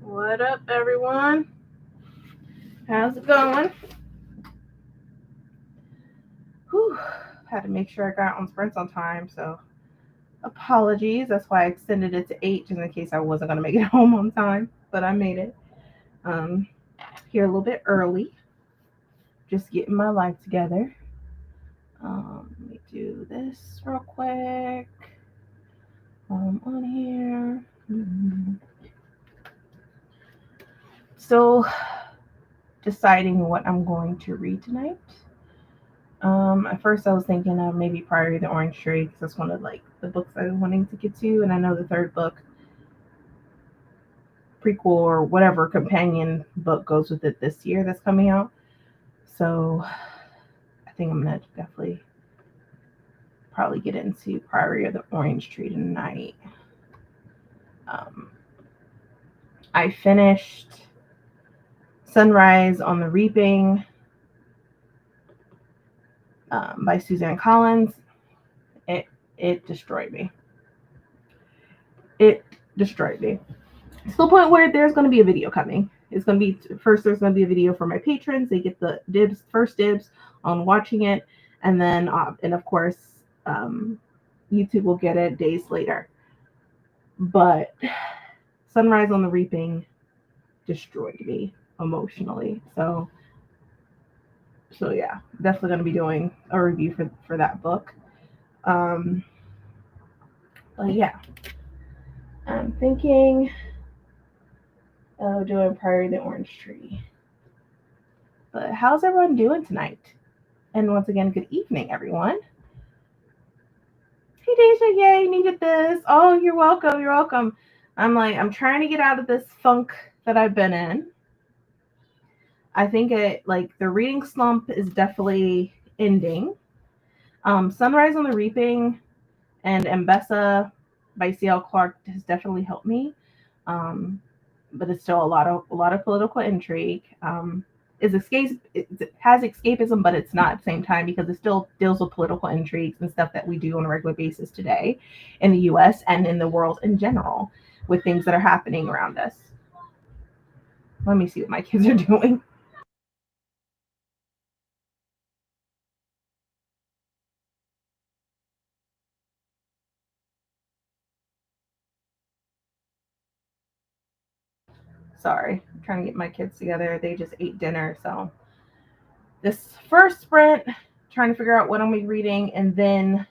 What up, everyone? How's it going? Whew. Had to make sure I got on sprints on time, so apologies. That's why I extended it to 8 just in case I wasn't going to make it home on time, but I made it. Um, Here a little bit early, just getting my life together. Let me do this real quick while I'm on here. Still deciding what I'm going to read tonight. At first I was thinking of maybe Priory of the Orange Tree because that's one of like the books I was wanting to get to, and I know the third book, prequel or whatever companion book goes with it this year that's coming out. So I think I'm gonna definitely probably get into Priory of the Orange Tree tonight. Um, I finished Sunrise on the Reaping by Suzanne Collins. It destroyed me. It destroyed me. To the point where there's going to be a video coming. It's going to be first. There's going to be a video for my patrons. They get the first dibs on watching it, and then and of course, YouTube will get it days later. But Sunrise on the Reaping destroyed me emotionally. So yeah, definitely going to be doing a review for that book. But yeah, I'm thinking of doing Priory of the Orange Tree. But how's everyone doing tonight? And once again, good evening, everyone. Hey, Deja, yay, needed this. Oh, you're welcome. You're welcome. I'm trying to get out of this funk that I've been in. I think the reading slump is definitely ending. Sunrise on the Reaping and Mbessa by C.L. Clark has definitely helped me. But it's still a lot of political intrigue. It has escapism, but it's not at the same time because it still deals with political intrigues and stuff that we do on a regular basis today in the U.S. and in the world in general with things that are happening around us. Let me see what my kids are doing. Sorry, I'm trying to get my kids together. They just ate dinner, so this first sprint, trying to figure out what I'm going to be reading, and then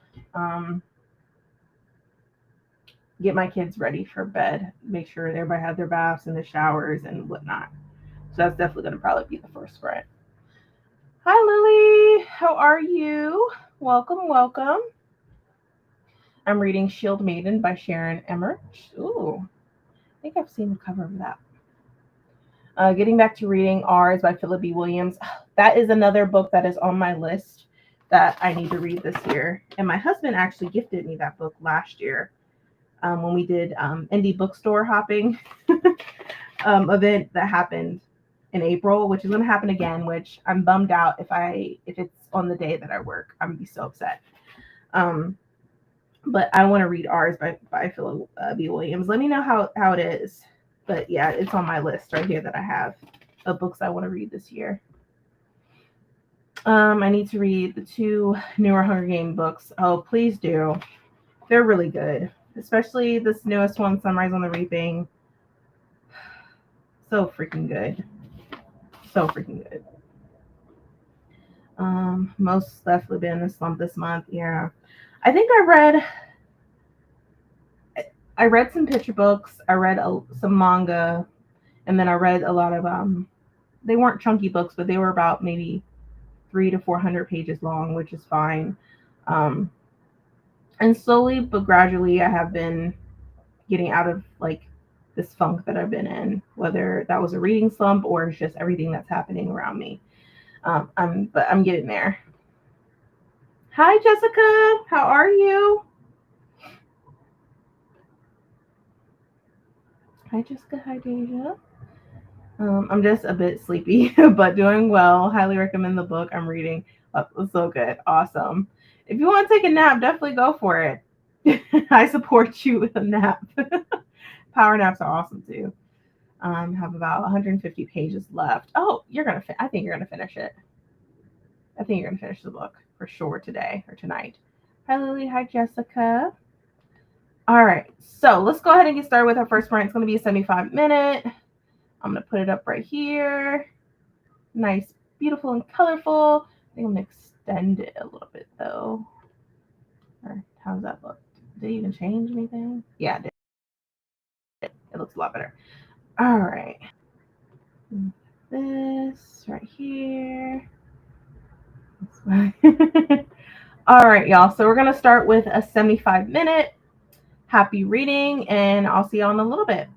get my kids ready for bed. Make sure everybody had their baths and the showers and whatnot. So that's definitely going to probably be the first sprint. Hi, Lily. How are you? Welcome, welcome. I'm reading Shield Maiden by Sharon Emmerich. Ooh, I think I've seen the cover of that. Getting back to reading Ours by Philip B. Williams. That is another book that is on my list that I need to read this year. And my husband actually gifted me that book last year when we did indie bookstore hopping event that happened in April, which is going to happen again, which I'm bummed out if it's on the day that I work. I'm going to be so upset. But I want to read Ours by Philip B. Williams. Let me know how it is. But yeah, it's on my list right here that I have of books I want to read this year. I need to read the 2 newer Hunger Game books. Oh, please do. They're really good, especially this newest one, Sunrise on the Reaping. So freaking good. So freaking good. Most definitely been in a slump this month. Yeah, I think I read some picture books. I read some manga, and then I read a lot of They weren't chunky books, but they were about maybe 300 to 400 pages long, which is fine. And slowly but gradually, I have been getting out of this funk that I've been in, whether that was a reading slump or it's just everything that's happening around me. But I'm getting there. Hi, Jessica. How are you? Hi, Jessica. Hi, Deja. I'm just a bit sleepy, but doing well. Highly recommend the book I'm reading. Oh, it's so good. Awesome. If you want to take a nap, definitely go for it. I support you with a nap. Power naps are awesome too. Have about 150 pages left. Oh, I think you're gonna finish it. I think you're gonna finish the book for sure today or tonight. Hi Lily. Hi Jessica. All right, so let's go ahead and get started with our first part. It's gonna be a 75-minute. I'm gonna put it up right here. Nice, beautiful, and colorful. I think I'm gonna extend it a little bit though. Or how's that look? Did it even change anything? Yeah, it did. It looks a lot better. All right. This right here. All right, y'all. So we're going to start with a 75-minute. Happy reading, and I'll see y'all in a little bit.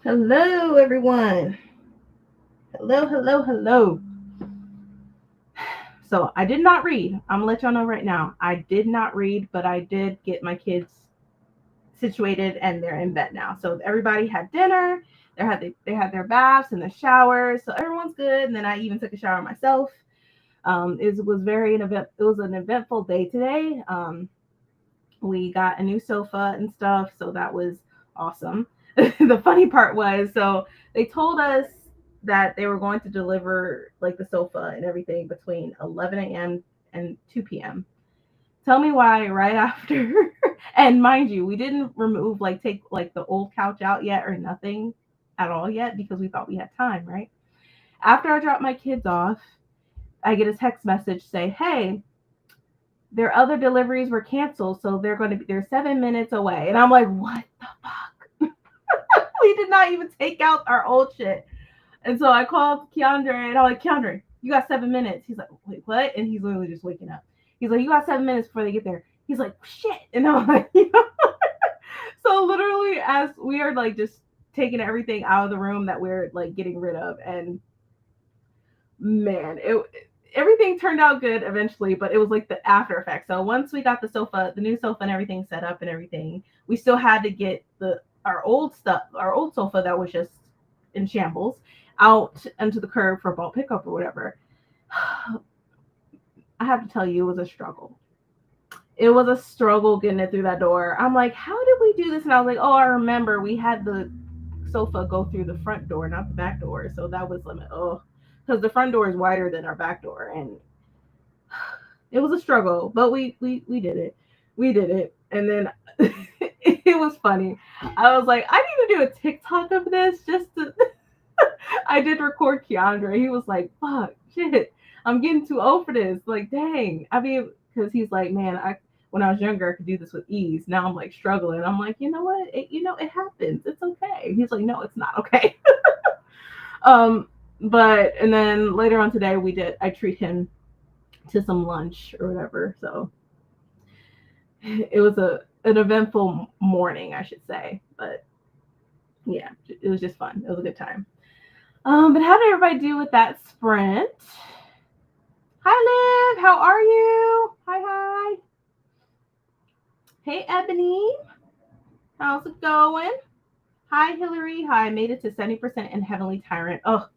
Hello, everyone. Hello, hello, hello. So I did not read. I'm gonna let y'all know right now. I did not read, but I did get my kids situated and they're in bed now. So everybody had dinner. They had their baths and the showers, so everyone's good. And then I even took a shower myself. It was very an event. It was an eventful day today. We got a new sofa and stuff, so that was awesome. The funny part was, so they told us that they were going to deliver like the sofa and everything between 11 a.m. and 2 p.m. Tell me why right after. And mind you, we didn't remove like take like the old couch out yet or nothing at all yet because we thought we had time, right? After I dropped my kids off, I get a text message say, "Hey, their other deliveries were canceled, so they're 7 minutes away." And I'm like, "What the fuck?" We did not even take out our old shit. And so I called Keandre and I'm like, "Keandre, you got 7 minutes." He's like, "Wait, what?" And he's literally just waking up. He's like, "You got 7 minutes before they get there." He's like, "Shit." And I'm like, So literally as we are like just taking everything out of the room that we're like getting rid of, and man, it everything turned out good eventually, but it was like the after effect. So once we got the sofa, the new sofa and everything set up and everything, we still had to get the our old stuff, our old sofa that was just in shambles, out into the curb for bulk pickup or whatever. I have to tell you, it was a struggle. It was a struggle getting it through that door. I'm like, how did we do this? And I was like, oh, I remember we had the sofa go through the front door, not the back door. So that was limit. Oh, because the front door is wider than our back door, and it was a struggle, but we did it. We did it, and then it was funny. I was like, I need to do a TikTok of this just to. I did record Keandre. He was like, "Fuck, shit, I'm getting too old for this." Like, dang. I mean, because he's like, "Man, I when I was younger, I could do this with ease. Now I'm like struggling." I'm like, you know what? It happens. It's okay. He's like, "No, it's not okay." um, but and then later on today, we did. I treat him to some lunch or whatever. So it was an eventful morning, I should say. But yeah, it was just fun. It was a good time. But how did everybody do with that sprint? Hi, Liv. How are you? Hi, hi. Hey, Ebony. How's it going? Hi, Hillary. Hi. Made it to 70% in Heavenly Tyrant. Oh,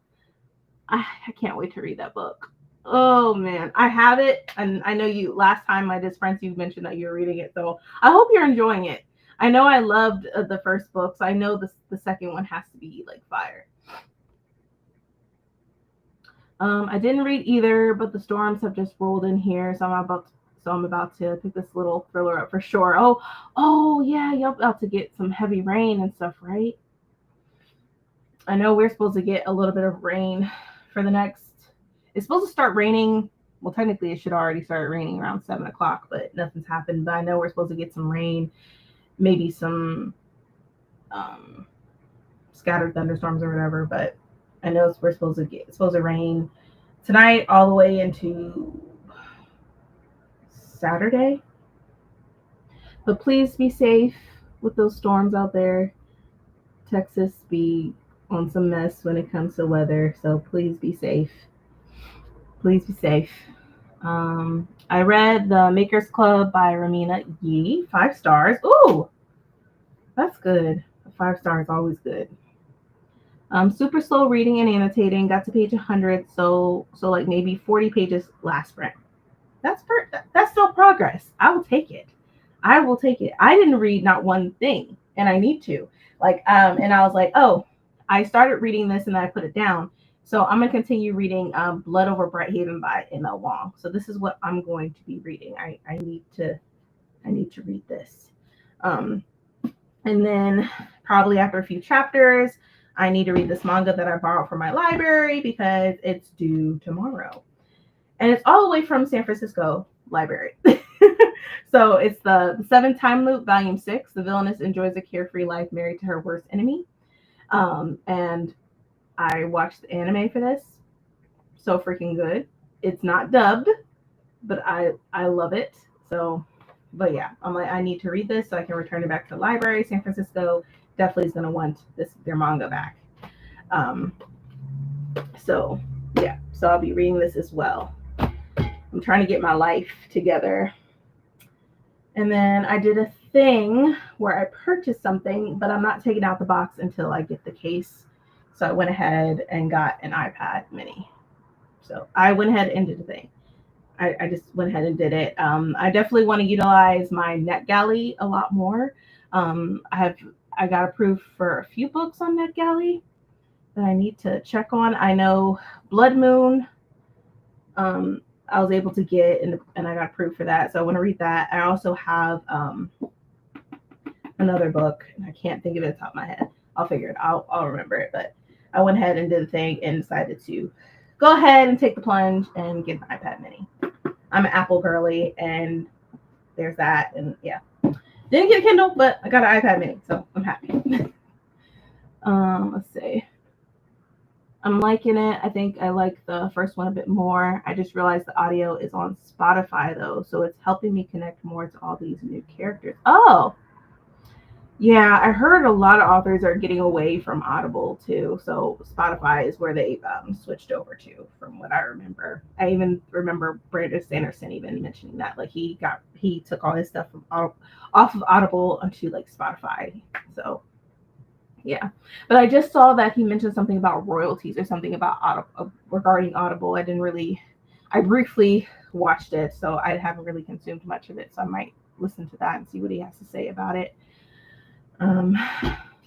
I can't wait to read that book. Oh man, I have it, and I know you. Last time I did sprints, you mentioned that you were reading it, so I hope you're enjoying it. I know I loved the first book, so I know the second one has to be like fire. I didn't read either, but the storms have just rolled in here, so I'm about to pick this little thriller up for sure. Oh yeah, you're about to get some heavy rain and stuff, right? I know we're supposed to get a little bit of rain for the next. It's supposed to start raining. Well, technically, it should already start raining around 7 o'clock, but nothing's happened. But I know we're supposed to get some rain, maybe some um, scattered thunderstorms or whatever. But I know it's supposed to rain tonight all the way into Saturday. But please be safe with those storms out there. Texas be on some mess when it comes to weather, so please be safe. Please be safe. I read The Maker's Club by Ramina Yee, 5 stars. Ooh, that's good. 5 stars, always good. Super slow reading and annotating. Got to page 100, so like maybe 40 pages last sprint. That's still progress. I will take it. I will take it. I didn't read not one thing, and I need to. And I was like, oh, I started reading this and then I put it down. So I'm gonna continue reading Blood Over Brighthaven by M.L. Wong. So this is what I'm going to be reading. I need to read this. Um, and then probably after a few chapters, I need to read this manga that I borrowed from my library because it's due tomorrow. And it's all the way from San Francisco Library. So it's the Seven Time Loop, Volume 6. The villainess enjoys a carefree life married to her worst enemy. And I watched the anime for this. So freaking good. It's not dubbed, but I love it. So, but yeah, I'm like, I need to read this so I can return it back to the library, San Francisco, definitely is going to want their manga back. Um, so yeah, so I'll be reading this as well. I'm trying to get my life together. And then I did a thing where I purchased something, but I'm not taking out the box until I get the case. So I went ahead and got an iPad mini. So I went ahead and did the thing. I just went ahead and did it. I definitely want to utilize my NetGalley a lot more. I got approved for a few books on NetGalley that I need to check on. I know Blood Moon. I was able to get and I got approved for that, so I want to read that. I also have another book, and I can't think of it at the top of my head. I'll figure it out. I'll remember it. But I went ahead and did the thing and decided to go ahead and take the plunge and get an iPad mini. I'm an Apple girly, and there's that. And yeah, didn't get a Kindle, but I got an iPad mini, so I'm happy. Let's see. I'm liking it. I think I like the first one a bit more. I just realized the audio is on Spotify though, so it's helping me connect more to all these new characters. Oh, yeah, I heard a lot of authors are getting away from Audible too. So Spotify is where they switched over to, from what I remember. I even remember Brandon Sanderson even mentioning that, like he took all his stuff from off of Audible onto like Spotify. So yeah, but I just saw that he mentioned something about royalties or something about regarding Audible. I briefly watched it, so I haven't really consumed much of it. So I might listen to that and see what he has to say about it.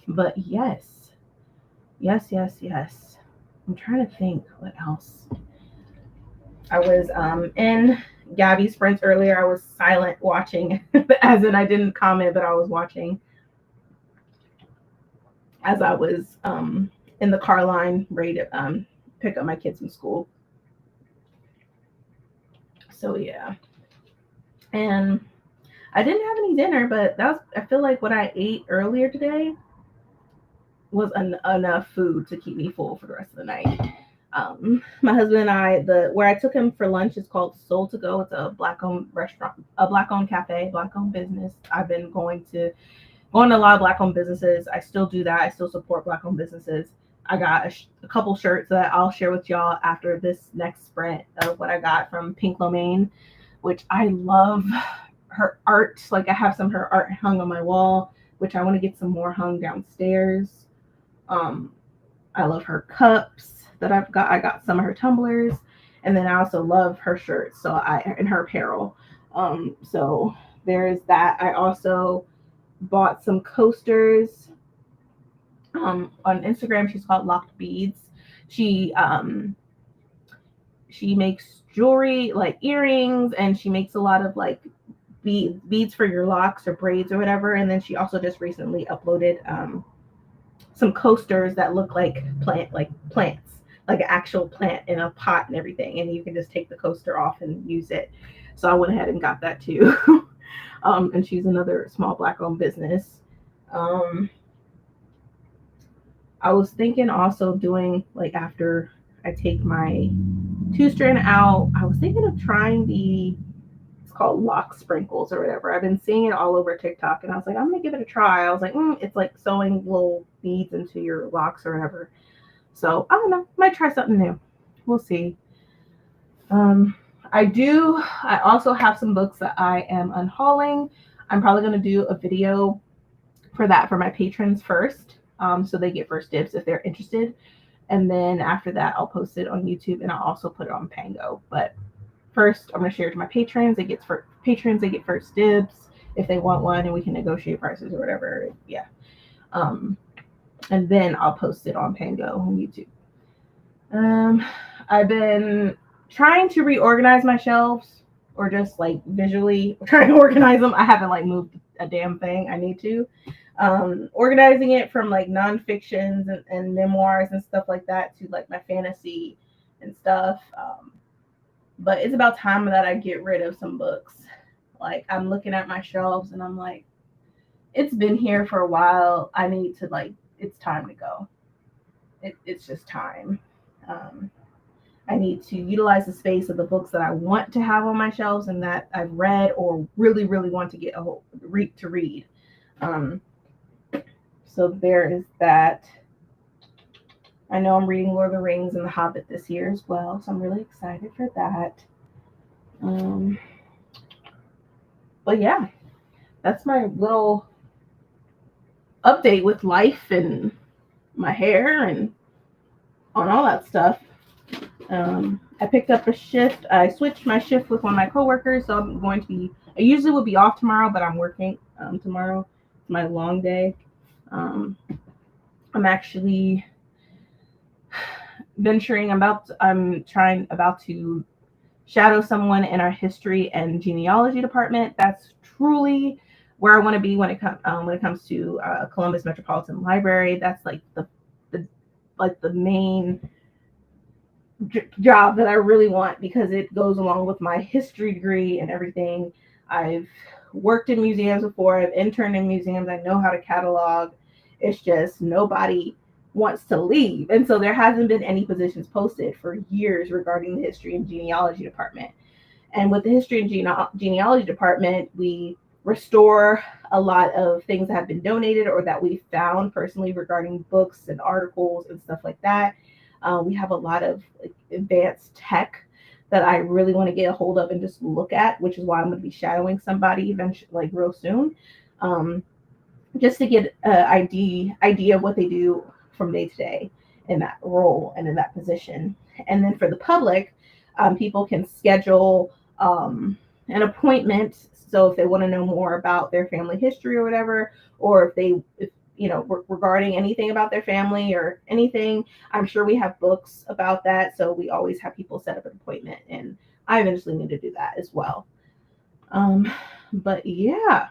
But yes. I'm trying to think what else. I was in Gabby's Sprints earlier. I was silent watching, as in I didn't comment, but I was watching as I was in the car line ready to pick up my kids from school. So yeah. And I didn't have any dinner, but I feel like what I ate earlier today was enough food to keep me full for the rest of the night. My husband and I, where I took him for lunch is called Soul to Go. It's a Black-owned restaurant, a Black-owned cafe, Black-owned business. I've been going to a lot of Black-owned businesses. I still do that. I still support Black-owned businesses. I got a couple shirts that I'll share with y'all after this next sprint of what I got from Pink Lomaine, which I love her art. Like I have some of her art hung on my wall, which I want to get some more hung downstairs. I love her cups that I've got. I got some of her tumblers, and then I also love her shirts. And her apparel. So there is that. I also bought some coasters. On Instagram, she's called Locked Beads. She makes jewelry, like earrings, and she makes a lot of like beads for your locks or braids or whatever. And then she also just recently uploaded some coasters that look like plants, like an actual plant in a pot and everything, and you can just take the coaster off and use it. So I went ahead and got that too. And she's another small Black-owned business. I was thinking also doing, like, after I take my 2-strand out, I was thinking of trying it's called lock sprinkles or whatever. I've been seeing it all over TikTok, and I was like, I'm gonna give it a try. I was like, it's like sewing little beads into your locks or whatever. So I don't know, might try something new. We'll see. I also have some books that I am unhauling. I'm probably gonna do a video for that for my patrons first, so they get first dibs if they're interested. And then after that, I'll post it on YouTube, and I'll also put it on Pango. But first, I'm going to share it to my patrons. They get first dibs if they want one, and we can negotiate prices or whatever. Yeah. And then I'll post it on Pango on YouTube. I've been trying to reorganize my shelves, or just like visually trying to organize them. I haven't like moved a damn thing. I need to. Organizing it from like nonfictions and memoirs and stuff like that to like my fantasy and stuff. But it's about time that I get rid of some books. Like I'm looking at my shelves and I'm like, it's been here for a while. I need to it's time to go. It's just time. I need to utilize the space of the books that I want to have on my shelves and that I've read or really, really want to get to read. So there is that. I know I'm reading Lord of the Rings and The Hobbit this year as well, so I'm really excited for that. Um, but yeah, that's my little update with life and my hair and on all that stuff. I picked up a shift. I switched my shift with one of my coworkers, so I'm going to be. I usually would be off tomorrow, but I'm working tomorrow. It's my long day. Um, I'm actually venturing about. I'm trying about to shadow someone in our history and genealogy department. That's truly where I want to be when it comes to Columbus Metropolitan Library. That's like the main job that I really want because it goes along with my history degree and everything. I've worked in museums before. I've interned in museums. I know how to catalog. It's just nobody wants to leave. And so there hasn't been any positions posted for years regarding the history and genealogy department. And with the history and genealogy department, we restore a lot of things that have been donated or that we found personally regarding books and articles and stuff like that. We have a lot of like, advanced tech that I really want to get a hold of and just look at, which is why I'm going to be shadowing somebody eventually, like real soon, um, just to get an idea of what they do from day to day in that role and in that position. And then for the public, people can schedule an appointment. So if they want to know more about their family history or whatever, or if regarding anything about their family or anything, I'm sure we have books about that. So we always have people set up an appointment, and I eventually need to do that as well. Um, but yeah,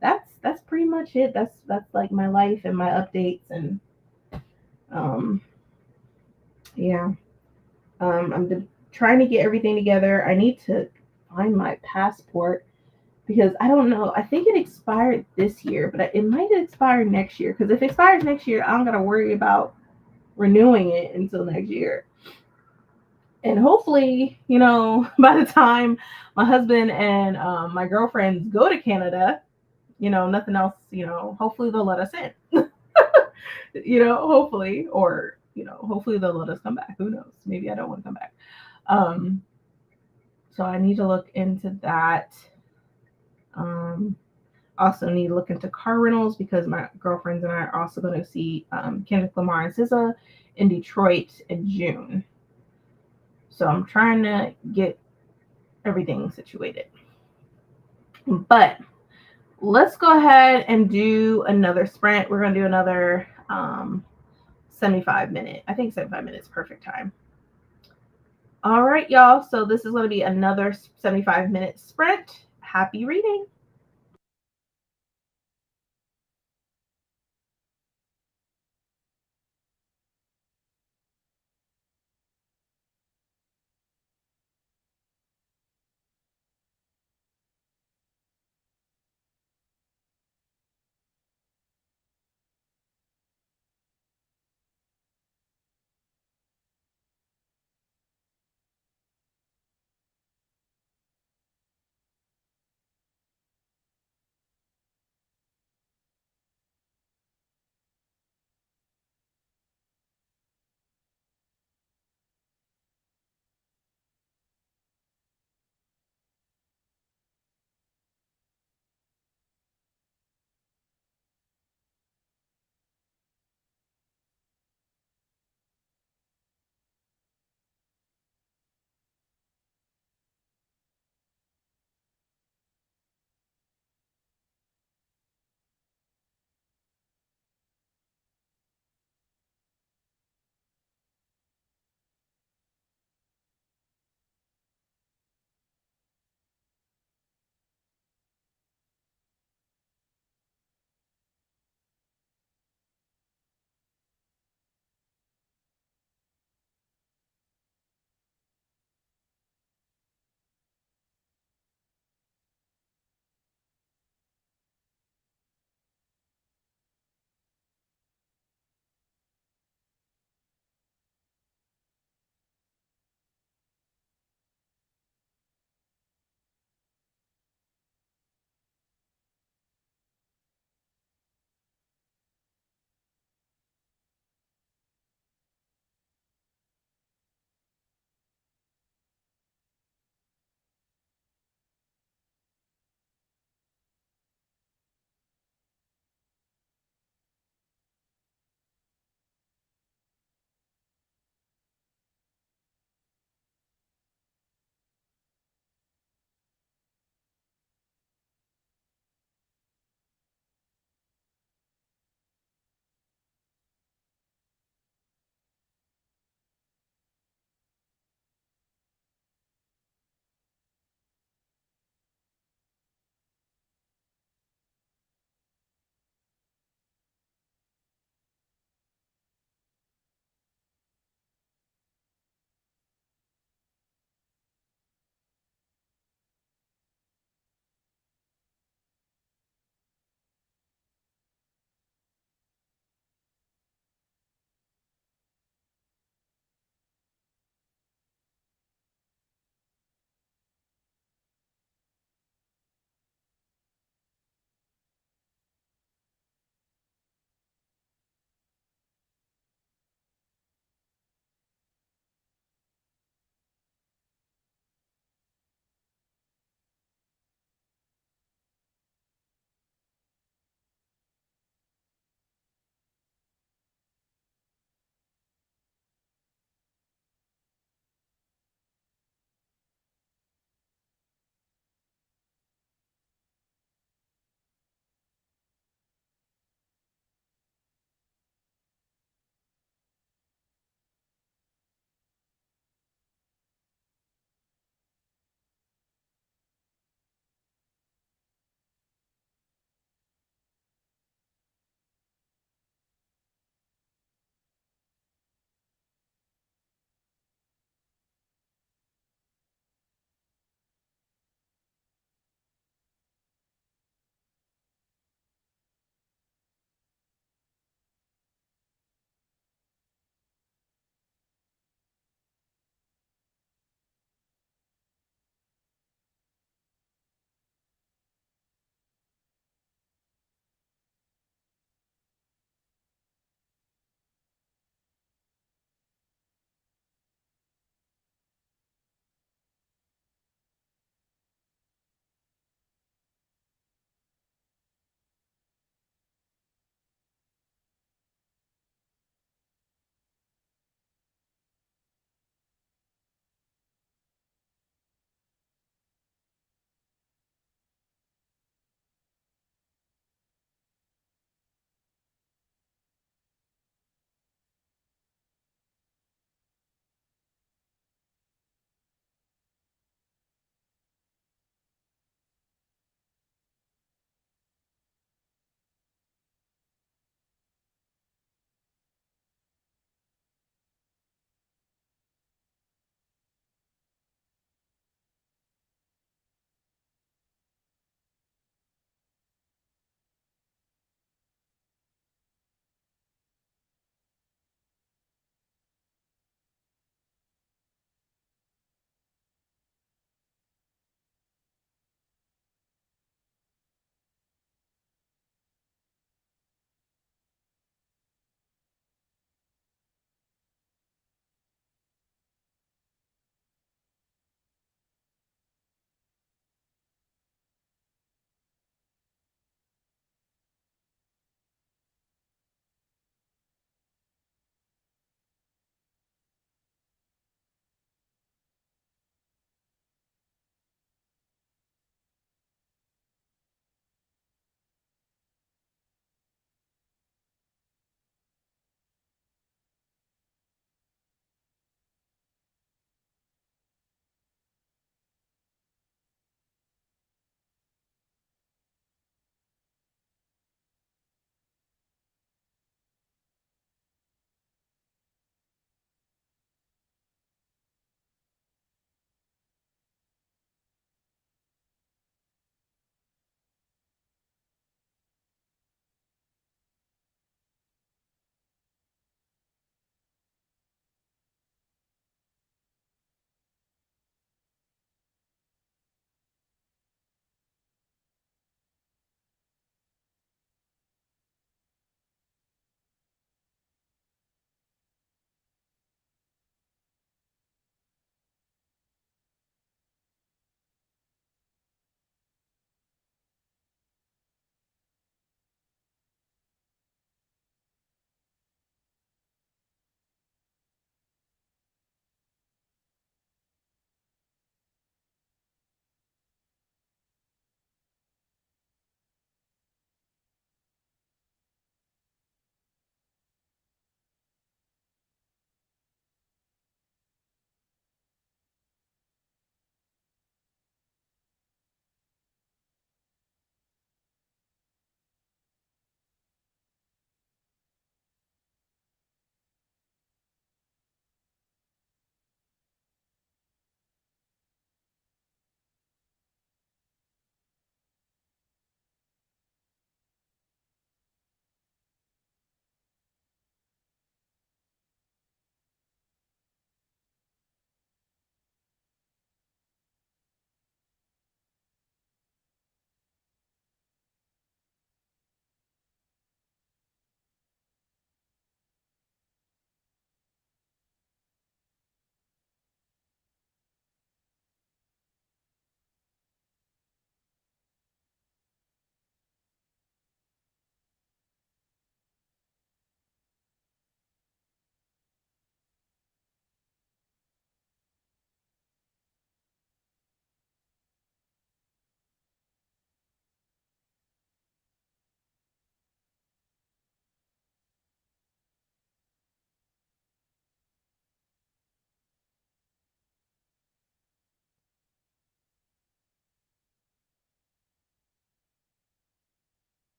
that's pretty much it. That's like my life and my updates and um, yeah. I'm trying to get everything together. I need to find my passport because I don't know. I think it expired this year, but it might expire next year. Because if it expires next year, I don't gotta worry about renewing it until next year. And hopefully, by the time my husband and my girlfriends go to Canada, nothing else, hopefully they'll let us in. Hopefully, or hopefully they'll let us come back. Who knows? Maybe I don't want to come back. Um, so I need to look into that. Um, also need to look into car rentals because my girlfriends and I are also going to see Kendrick Lamar and SZA in Detroit in June. So I'm trying to get everything situated. But let's go ahead and do another sprint. We're going to do another 75-minute. I think 75 minutes perfect time. All right, y'all. So this is going to be another 75-minute sprint. Happy reading.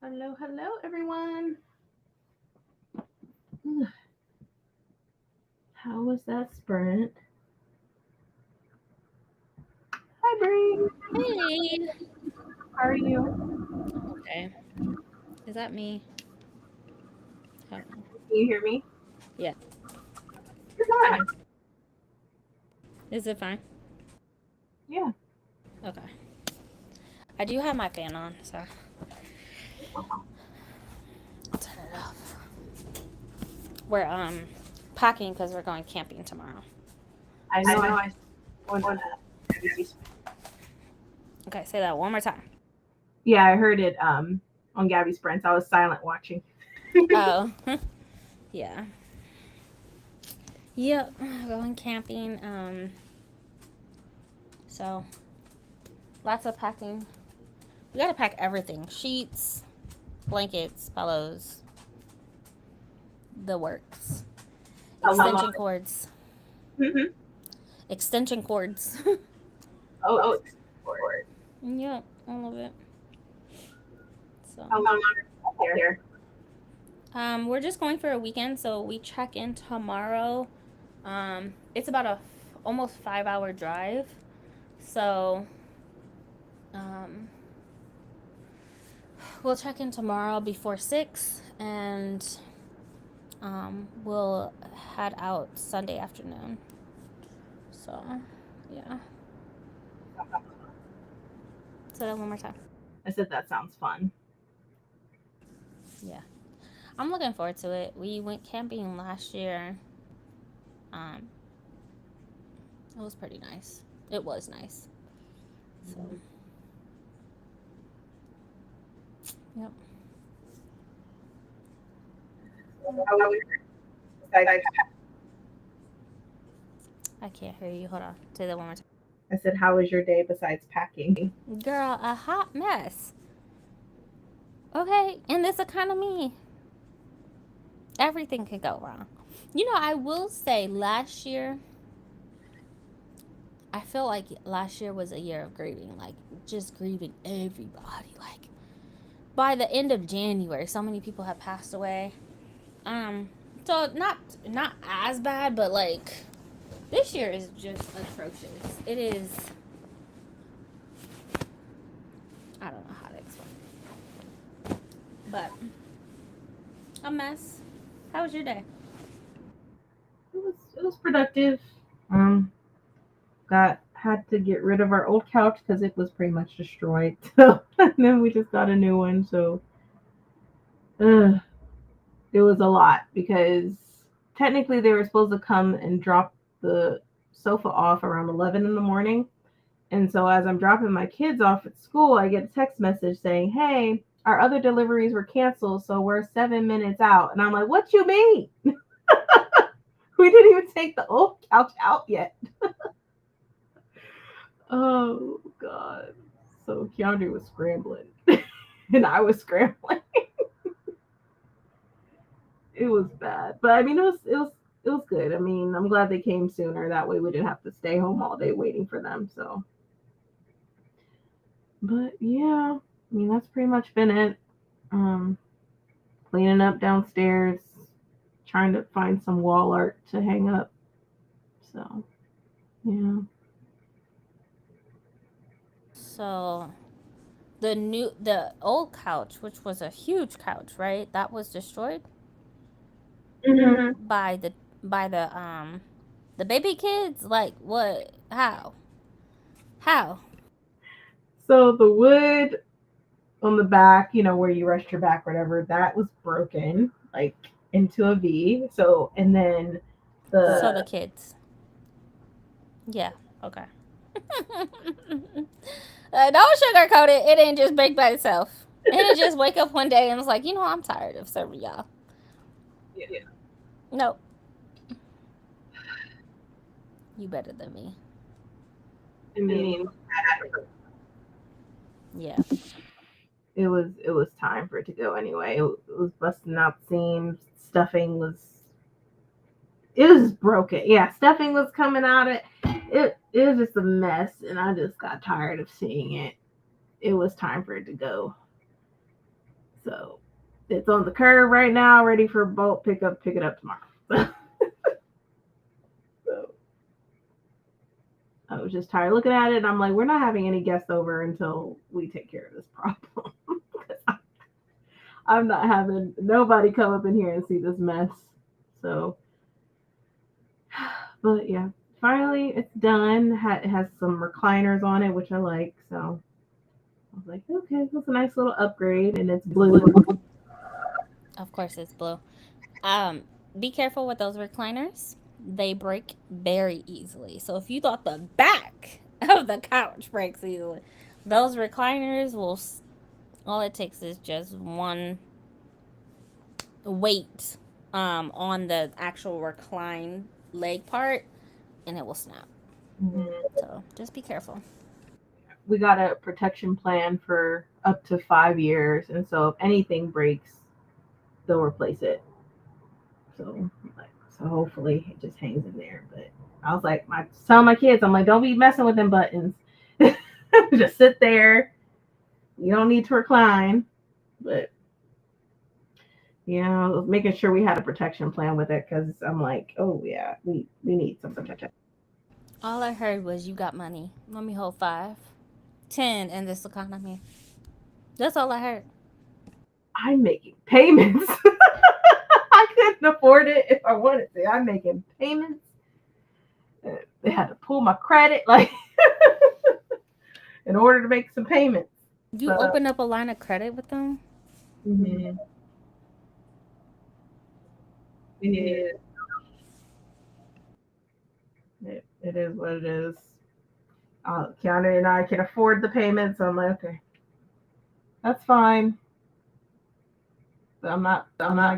Hello, hello, everyone. How was that sprint? Hi, Bree. Hey. How are you? Okay. Is that me? Hold on. Can you hear me? Yeah. You're fine. Is it fine? Yeah. Okay. I do have my fan on, so I'll turn it off. We're packing because we're going camping tomorrow. I know I on Okay, say that one more time. Yeah, I heard it on Gabby's sprints. I was silent watching. Oh. Yeah. Yep. Going camping. So lots of packing. We gotta pack everything. Sheets, blankets, pillows, the works. How long? Extension cords. Mm-hmm. Extension cords. Oh, it's for Yep, all of it. So, how long are you there? we're just going for a weekend, so we check in tomorrow. It's about almost 5 hour drive. So, um, we'll check in tomorrow before 6, and we'll head out Sunday afternoon. So, yeah. Say that one more time. I said that sounds fun. Yeah. I'm looking forward to it. We went camping last year. Um, it was pretty nice. It was nice. So, yep. How was besides, I can't hear you. Hold on. Say that one more time. I said, how was your day besides packing? Girl, a hot mess. Okay, in this economy, everything can go wrong. I will say last year, I feel like last year was a year of grieving, like just grieving everybody. Like by the end of January, so many people have passed away. Um, so not as bad, but like this year is just atrocious. It is. I don't know how to explain, but a mess. How was your day? It was productive. Um, got had to get rid of our old couch because it was pretty much destroyed. So and then we just got a new one. So uh, it was a lot because technically they were supposed to come and drop the sofa off around 11 in the morning. And so as I'm dropping my kids off at school, I get a text message saying, "Hey, our other deliveries were canceled, so we're 7 minutes out." And I'm like, "What you mean? We didn't even take the old couch out yet." Oh God. So Keandre was scrambling and I was scrambling. It was bad. But I mean it was good. I mean, I'm glad they came sooner. That way we didn't have to stay home all day waiting for them. So but yeah, I mean that's pretty much been it. Um Cleaning up downstairs, trying to find some wall art to hang up. So yeah. So the old couch, which was a huge couch, right? That was destroyed Mm-hmm. by the baby kids. Like what? How? How? So the wood on the back, where you rest your back, whatever, that was broken, like into a V. So, and then So the the kids. Yeah. Okay. Don't sugarcoat it. It didn't just break by itself. And it just wake up one day and was like, I'm tired of serving y'all. yeah, Nope. You better than me. I mean, Yeah. it was time for it to go anyway. It was busting out seams. Stuffing was broken. Yeah, stuffing was coming out. It was just a mess, and I just got tired of seeing it. It was time for it to go. So it's on the curb right now, ready for bulk pickup. Pick it up tomorrow. So I was just tired looking at it, and I'm like, we're not having any guests over until we take care of this problem. I'm not having nobody come up in here and see this mess. So, but yeah, finally it's done. It has some recliners on it, which I like. So I was like, okay, that's a nice little upgrade, and it's blue. Of course, it's blue. Um, be careful with those recliners. They break very easily. So if you thought the back of the couch breaks easily, those recliners will. All it takes is just one weight on the actual reclined leg part, and it will snap. So just be careful. We got a protection plan for up to 5 years, and so if anything breaks, they'll replace it. So, so hopefully it just hangs in there. But I was like, I tell my kids, I'm like, don't be messing with them buttons. Just sit there. You don't need to recline. But making sure we had a protection plan with it because I'm like, oh yeah, we need some protection. All I heard was you got money. Let me hold 5, 10 in this economy. That's all I heard. I'm making payments. I couldn't afford it if I wanted to. I'm making payments. They had to pull my credit like in order to make some payments. You So open up a line of credit with them? mm-hmm. Yeah, it is what it is. Keanu and I can afford the payments. So I'm like, okay, that's fine. But I'm not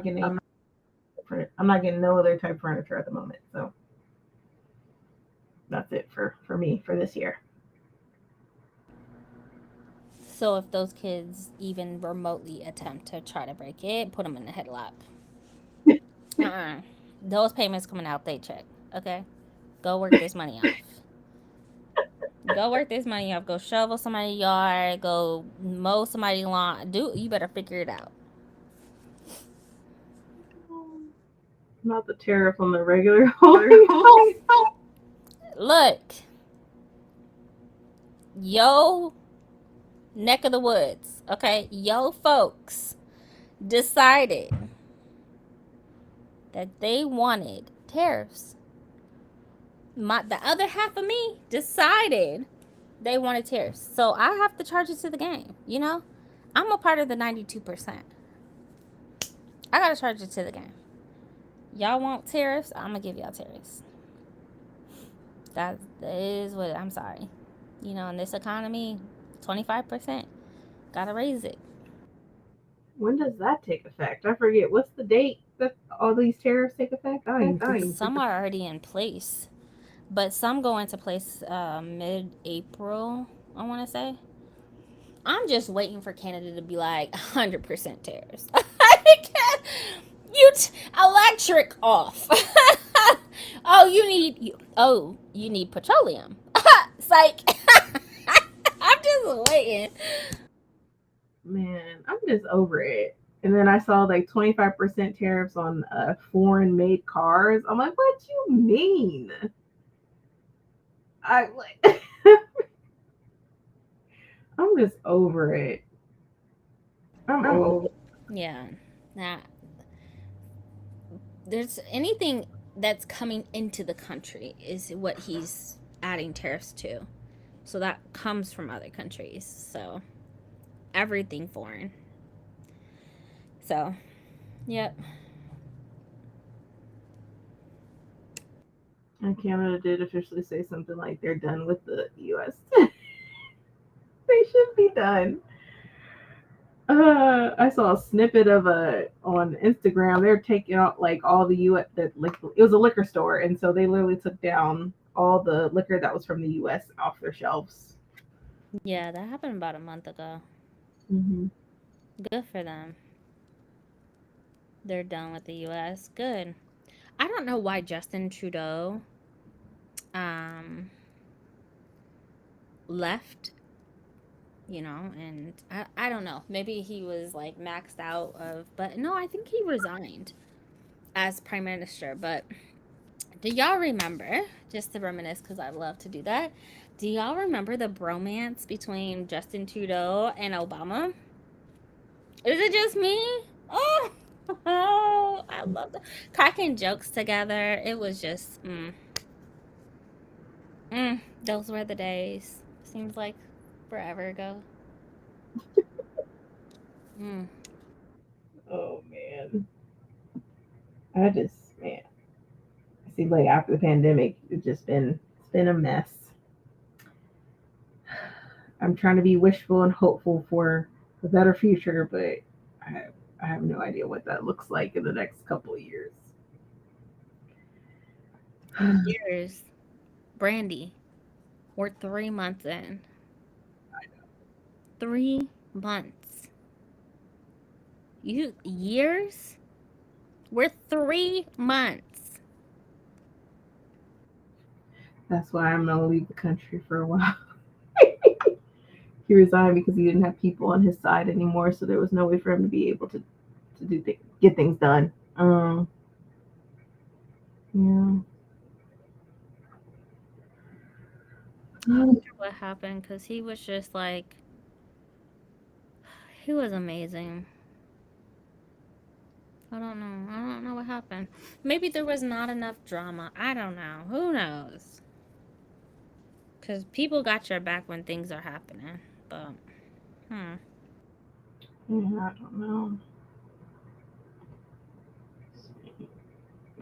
getting I'm not getting no other type of furniture at the moment. So that's it for me for this year. So if those kids even remotely attempt to try to break it, put them in the headlock. Uh-uh. Those payments coming out they check. Okay? Go work this money off. Go work this money off. Go shovel somebody's yard. Go mow somebody's lawn. You better figure it out. Not the tariff on the regular. Look, yo neck of the woods, okay? Yo folks decided that they wanted tariffs. The other half of me decided they wanted tariffs. So I have to charge it to the game, you know? I'm a part of the 92%. I gotta charge it to the game. Y'all want tariffs? I'm gonna give y'all tariffs. That is what I'm sorry. You know, in this economy, 25%. Gotta raise it. When does that take effect? I forget. What's the date that all these tariffs take effect? Some are already in place, but some go into place mid-April, I want to say. I'm just waiting for Canada to be like 100% tariffs. Electric off. Oh, you need petroleum. It's like I'm just waiting. Man, I'm just over it. And then I saw like 25% tariffs on foreign made cars. I'm like, what you mean? I like I'm just over it. I'm over. Yeah. Nah. There's anything that's coming into the country is what he's adding tariffs to. So that comes from other countries. So everything foreign. So, yep. And Canada did officially say something like they're done with the U.S. They should be done. I saw a snippet of a on Instagram. They're taking out like all the U.S. that like it was a liquor store, and so they literally took down all the liquor that was from the U.S. off their shelves. Yeah, that happened about a month ago. Mm-hmm. Good for them. They're done with the US. Good. I don't know why Justin Trudeau um left and I don't know. Maybe he was like maxed out of, but no, I think he resigned as prime minister. But do y'all remember, just to reminisce, because I love to do that, do y'all remember the bromance between Justin Trudeau and Obama? Is it just me? Oh, oh, I love that. Cracking jokes together. It was just, those were the days. Seems like forever ago. Mm. Oh man, I just man, it seems like after the pandemic, it's been a mess. I'm trying to be wishful and hopeful for a better future, but I have no idea what that looks like in the next couple of years. Years. Brandy, we're 3 months in. 3 months. You years? We're 3 months. That's why I'm gonna leave the country for a while. He resigned because he didn't have people on his side anymore, so there was no way for him to be able to get things done. Yeah. I wonder what happened because he was just like, he was amazing. I don't know. I don't know what happened. Maybe there was not enough drama. I don't know. Who knows? Because people got your back when things are happening. But, hmm. Yeah, I don't know.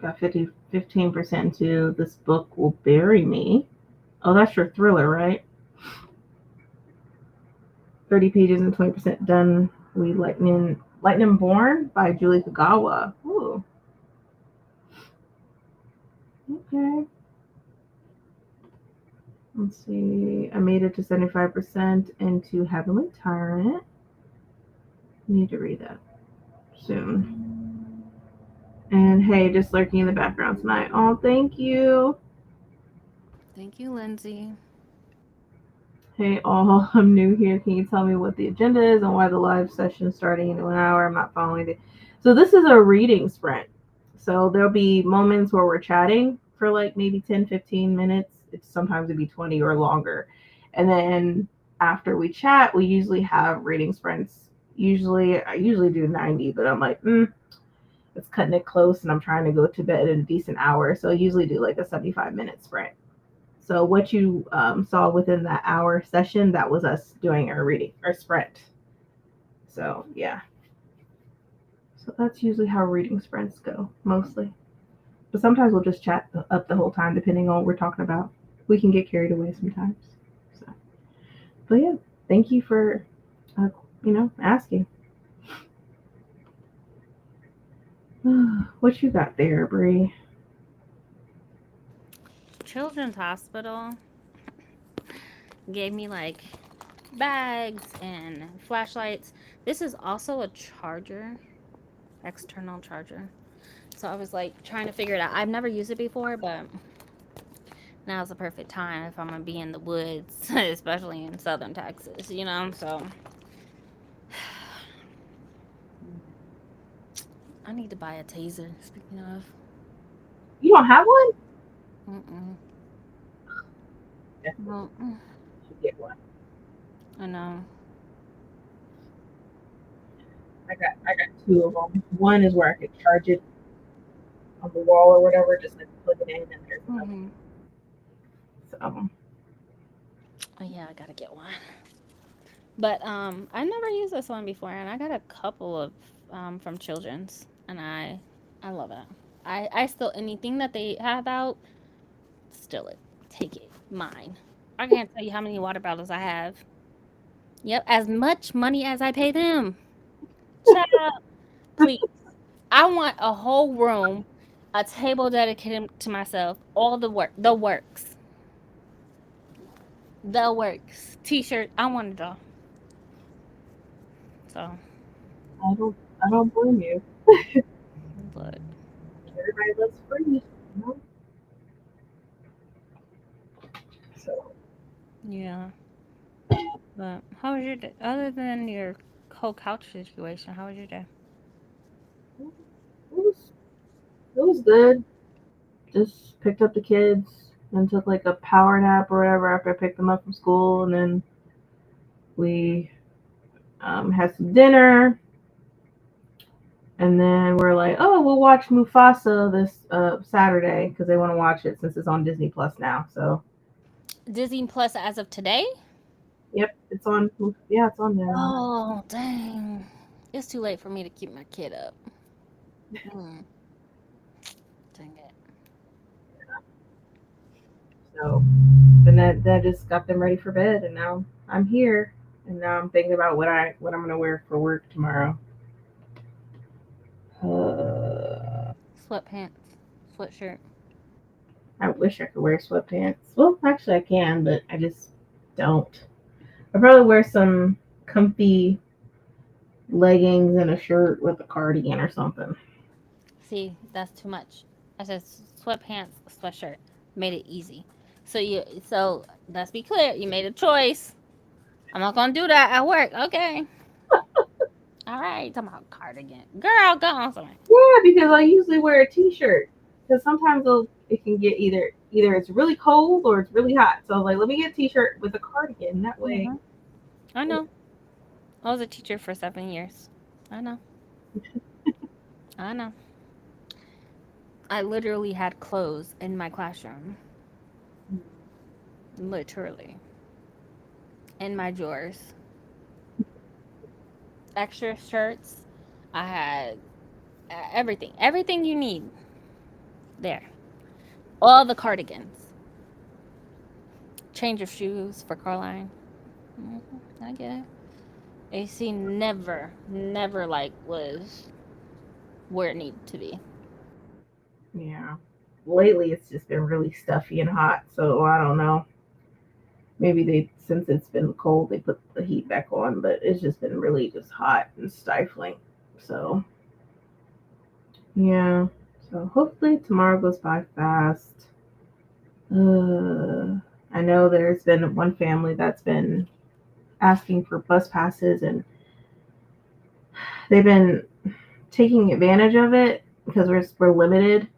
Got 15% to this book will bury me. Oh, that's your thriller, right? 30 pages and 20% done. We Lightning Born by Julie Kagawa. Ooh, okay. Let's see. I made it to 75% into Heavenly Tyrant. Need to read that soon. And hey, just lurking in the background tonight. Oh, thank you. Thank you, Lindsay. Hey, all. I'm new here. Can you tell me what the agenda is and why the live session is starting in 1 hour? I'm not following it. So this is a reading sprint. So there'll be moments where we're chatting for like maybe 10, 15 minutes. It's sometimes it'd be 20 or longer. And then after we chat, we usually have reading sprints. I usually do 90, but I'm like, it's cutting it close and I'm trying to go to bed in a decent hour. So I usually do like a 75-minute sprint. So what you saw within that hour session, that was us doing our reading, our sprint. So yeah, so that's usually how reading sprints go, mostly. But sometimes we'll just chat up the whole time, depending on what we're talking about. We can get carried away sometimes. So, but yeah, thank you for, uh, asking. What you got there, Bree? Children's Hospital gave me like bags and flashlights. This is also a charger, external charger. So I was like trying to figure it out. I've never used it before, but now's the perfect time if I'm gonna be in the woods, especially in southern Texas. So I need to buy a taser. Speaking of, You don't have one? mm-mm, Definitely mm-mm. should get one. I know. I got two of them. One is where I could charge it on the wall or whatever, just like plug it in, and there's another Hmm. one. So Oh yeah, I gotta get one. But I never used this one before, and I got a couple of from Children's, and I love it. I still anything that they have out, steal it, take it, mine. I can't tell you how many water bottles I have. Yep, as much money as I pay them. Child, please. I want a whole room, a table dedicated to myself, all the works, T-shirt. I want it all. So, I don't blame you. but Everybody loves free, you know. So yeah. But how was your day? Other than your whole couch situation, how was your day? It was good. Just picked up the kids and took like a power nap or whatever after I picked them up from school, and then we had some dinner, and then we're like, oh, we'll watch Mufasa this Saturday because they want to watch it since it's on Disney Plus now. So, Disney Plus as of today? yep, it's on. Yeah, it's on there now. Oh, dang. It's too late for me to keep my kid up. Mm, dang it. So, then that just got them ready for bed, and now I'm here, and now I'm thinking about what I'm gonna wear for work tomorrow. Uh, Sweatpants, sweatshirt. I wish I could wear sweatpants. Well, actually, I can, but I just don't. I probably wear some comfy leggings and a shirt with a cardigan or something. See, that's too much. I said sweatpants, sweatshirt. Made it easy. So let's be clear. You made a choice. I'm not gonna do that at work. Okay. All right. Talking about cardigan. Girl, go on somewhere. Yeah, because I usually wear a t-shirt because sometimes it can get either it's really cold or it's really hot. So I was like, let me get a t-shirt with a cardigan. That way, Hmm. I know. I was a teacher for 7 years. I know. I know. I literally had clothes in my classroom. Literally. In my drawers. Extra shirts. I had everything. Everything you need there. All the cardigans. Change of shoes for Carline. Hmm. I get it. AC never, never like was where it needed to be. yeah. Lately, it's just been really stuffy and hot. So I don't know. Maybe they since it's been cold, they put the heat back on, but it's just been really just hot and stifling. So yeah. So hopefully tomorrow goes by fast. Uh, I know there's been one family that's been asking for bus passes, and they've been taking advantage of it because we're limited,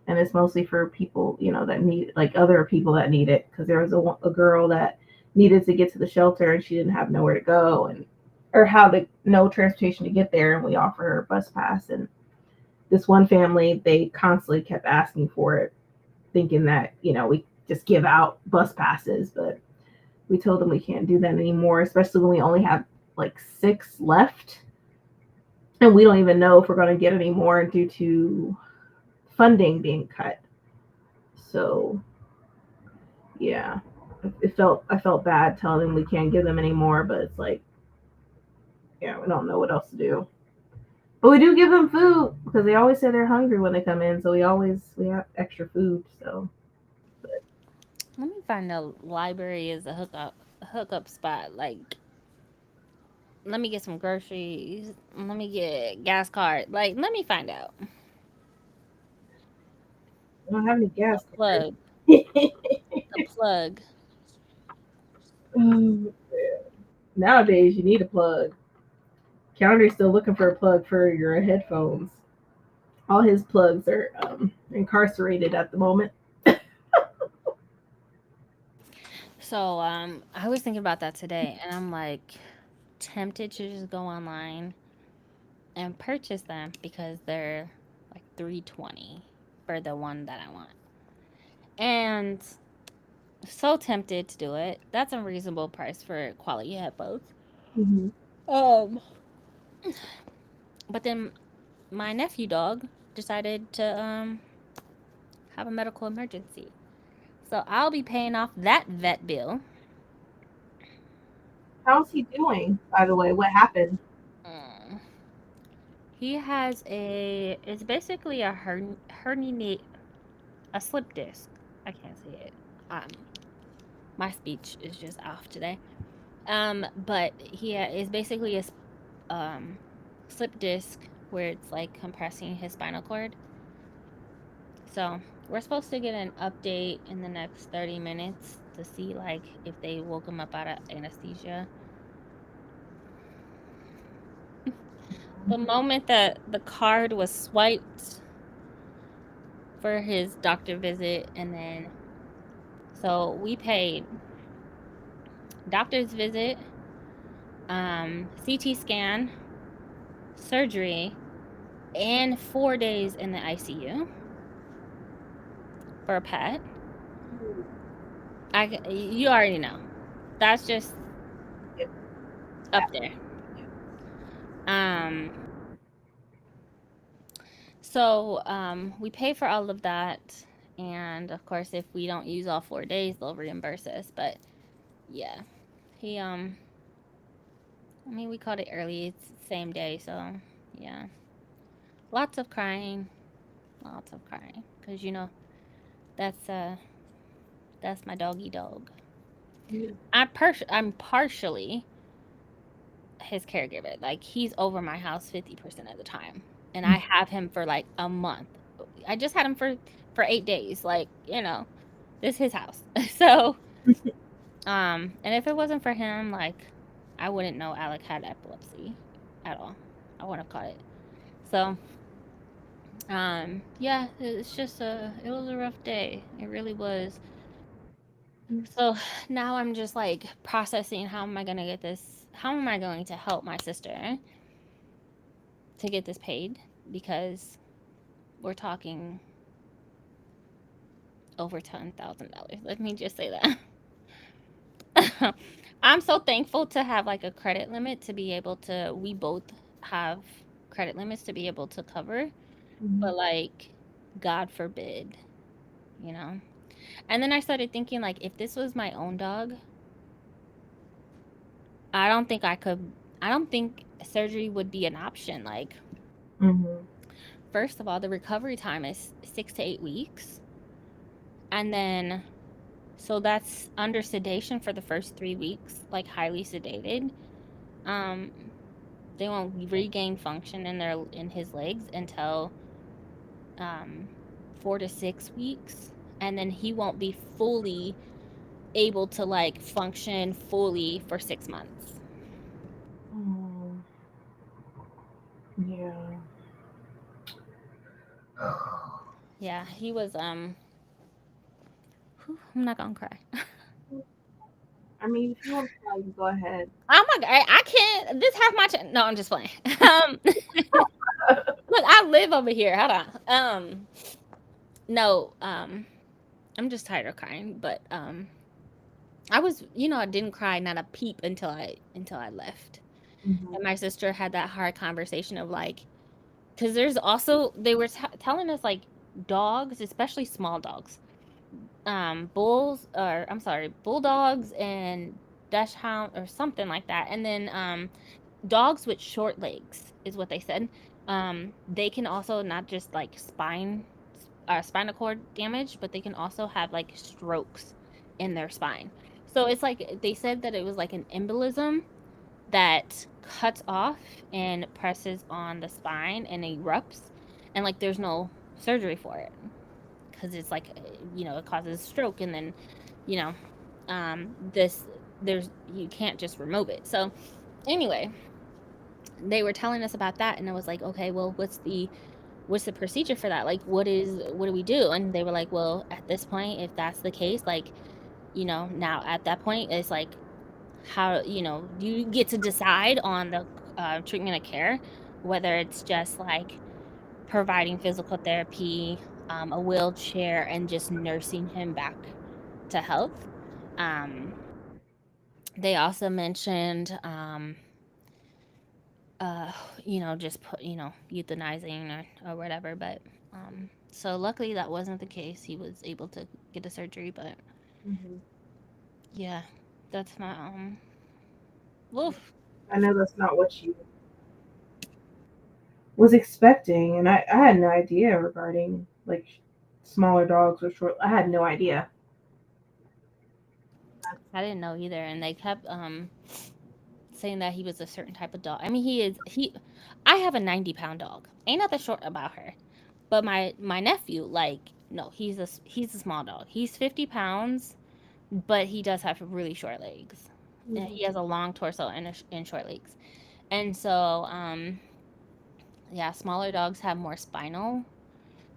and it's mostly for people that need like other people that need it. Because there was a girl that needed to get to the shelter and she didn't have nowhere to go and or how to no transportation to get there, and we offer her a bus pass. And this one family, they constantly kept asking for it, thinking that we just give out bus passes, but we told them we can't do that anymore, especially when we only have like 6 left, and we don't even know if we're going to get any more due to funding being cut. So yeah, I felt bad telling them we can't give them any more, but it's like, yeah, we don't know what else to do. But we do give them food because they always say they're hungry when they come in, so we have extra food. So but Let me find the library as a hookup spot. Like, let me get some groceries. Let me get gas card. Like, let me find out. I don't have any A gas cards. plug. A plug. Nowadays, you need a plug. Counter's still looking for a plug for your headphones. All his plugs are incarcerated at the moment. So, I was thinking about that today, and I'm like tempted to just go online and purchase them because they're like 320 for the one that I want. And so tempted to do it. That's a reasonable price for quality headphones. Mm-hmm. Um, but then my nephew dog decided to have a medical emergency. So I'll be paying off that vet bill. How's he doing, by the way? What happened? Mm. He has it's basically a herniate, a slip disc. I can't say it. My speech is just off today. But he is basically um slip disc where it's like compressing his spinal cord. So we're supposed to get an update in the next 30 minutes to see like if they woke him up out of anesthesia. The moment that the card was swiped for his doctor visit, and then so we paid doctor's visit, CT scan, surgery, and 4 days in the ICU for a pet. You already know. That's just up there. Um, we pay for all of that, and of course, if we don't use all 4 days, they'll reimburse us. But yeah, he I mean, we called it early. It's the same day, so yeah, lots of crying, lots of crying, because that's uh that's my doggy dog. I'm partially his caregiver. Like he's over my house 50% of the time, and I have him for like a month. I just had him for 8 days. Like this is his house. So and if it wasn't for him, like I wouldn't know Alec had epilepsy at all. I wouldn't have caught it. So yeah, it was a rough day. It really was. So now I'm just like processing how am I gonna get this? How am I going to help my sister to get this paid? Because we're talking over $10,000. Let me just say that. I'm so thankful to have like a credit limit to be able to. We both have credit limits to be able to cover, but like, God forbid, you know. And then I started thinking like, if this was my own dog, I don't think I could. I don't think surgery would be an option. Like, Mm-hmm. first of all, the recovery time is 6 to 8 weeks, and then so that's under sedation for the first 3 weeks, like highly sedated. Um, they won't regain function in his legs until um 4 to 6 weeks, and then he won't be fully able to like function fully for 6 months. Oh, yeah. Yeah, he was I'm not gonna cry. I mean, if you want to try, you go ahead. Oh my god, I can't. This half my no, I'm just playing. Look, I live over here. Hold on. No, I'm just tired of crying. But I was, I didn't cry not a peep until I left. Mm-hmm. And my sister had that hard conversation of like, because there's also they were telling us like dogs, especially small dogs, bulldogs and dachshund or something like that, and then dogs with short legs is what they said. They can also not just like spinal cord damage, but they can also have like strokes in their spine. So it's like they said that it was like an embolism that cuts off and presses on the spine and erupts, and like there's no surgery for it because it's like it causes stroke, and then you know this there's you can't just remove it. So anyway, they were telling us about that, and I was like, okay, well, what's the procedure for that? Like, what do we do? And they were like, well, at this point, if that's the case, like, now at that point, it's like, how, you get to decide on the treatment of care, whether it's just like providing physical therapy, a wheelchair, and just nursing him back to health. Um, they also mentioned, uh, just put, euthanizing or whatever. But so luckily that wasn't the case. He was able to get a surgery. But Mm-hmm. yeah, that's my woof. I know that's not what you was expecting, and I had no idea regarding like smaller dogs or short. I had no idea. I didn't know either, and they kept saying that he was a certain type of dog. I mean, he. I have a 90-pound dog. Ain't nothing short about her. But my nephew, like, no, he's a small dog. He's 50 pounds, but he does have really short legs. And Mm-hmm. he has a long torso and short legs. And so, Yeah, smaller dogs have more spinal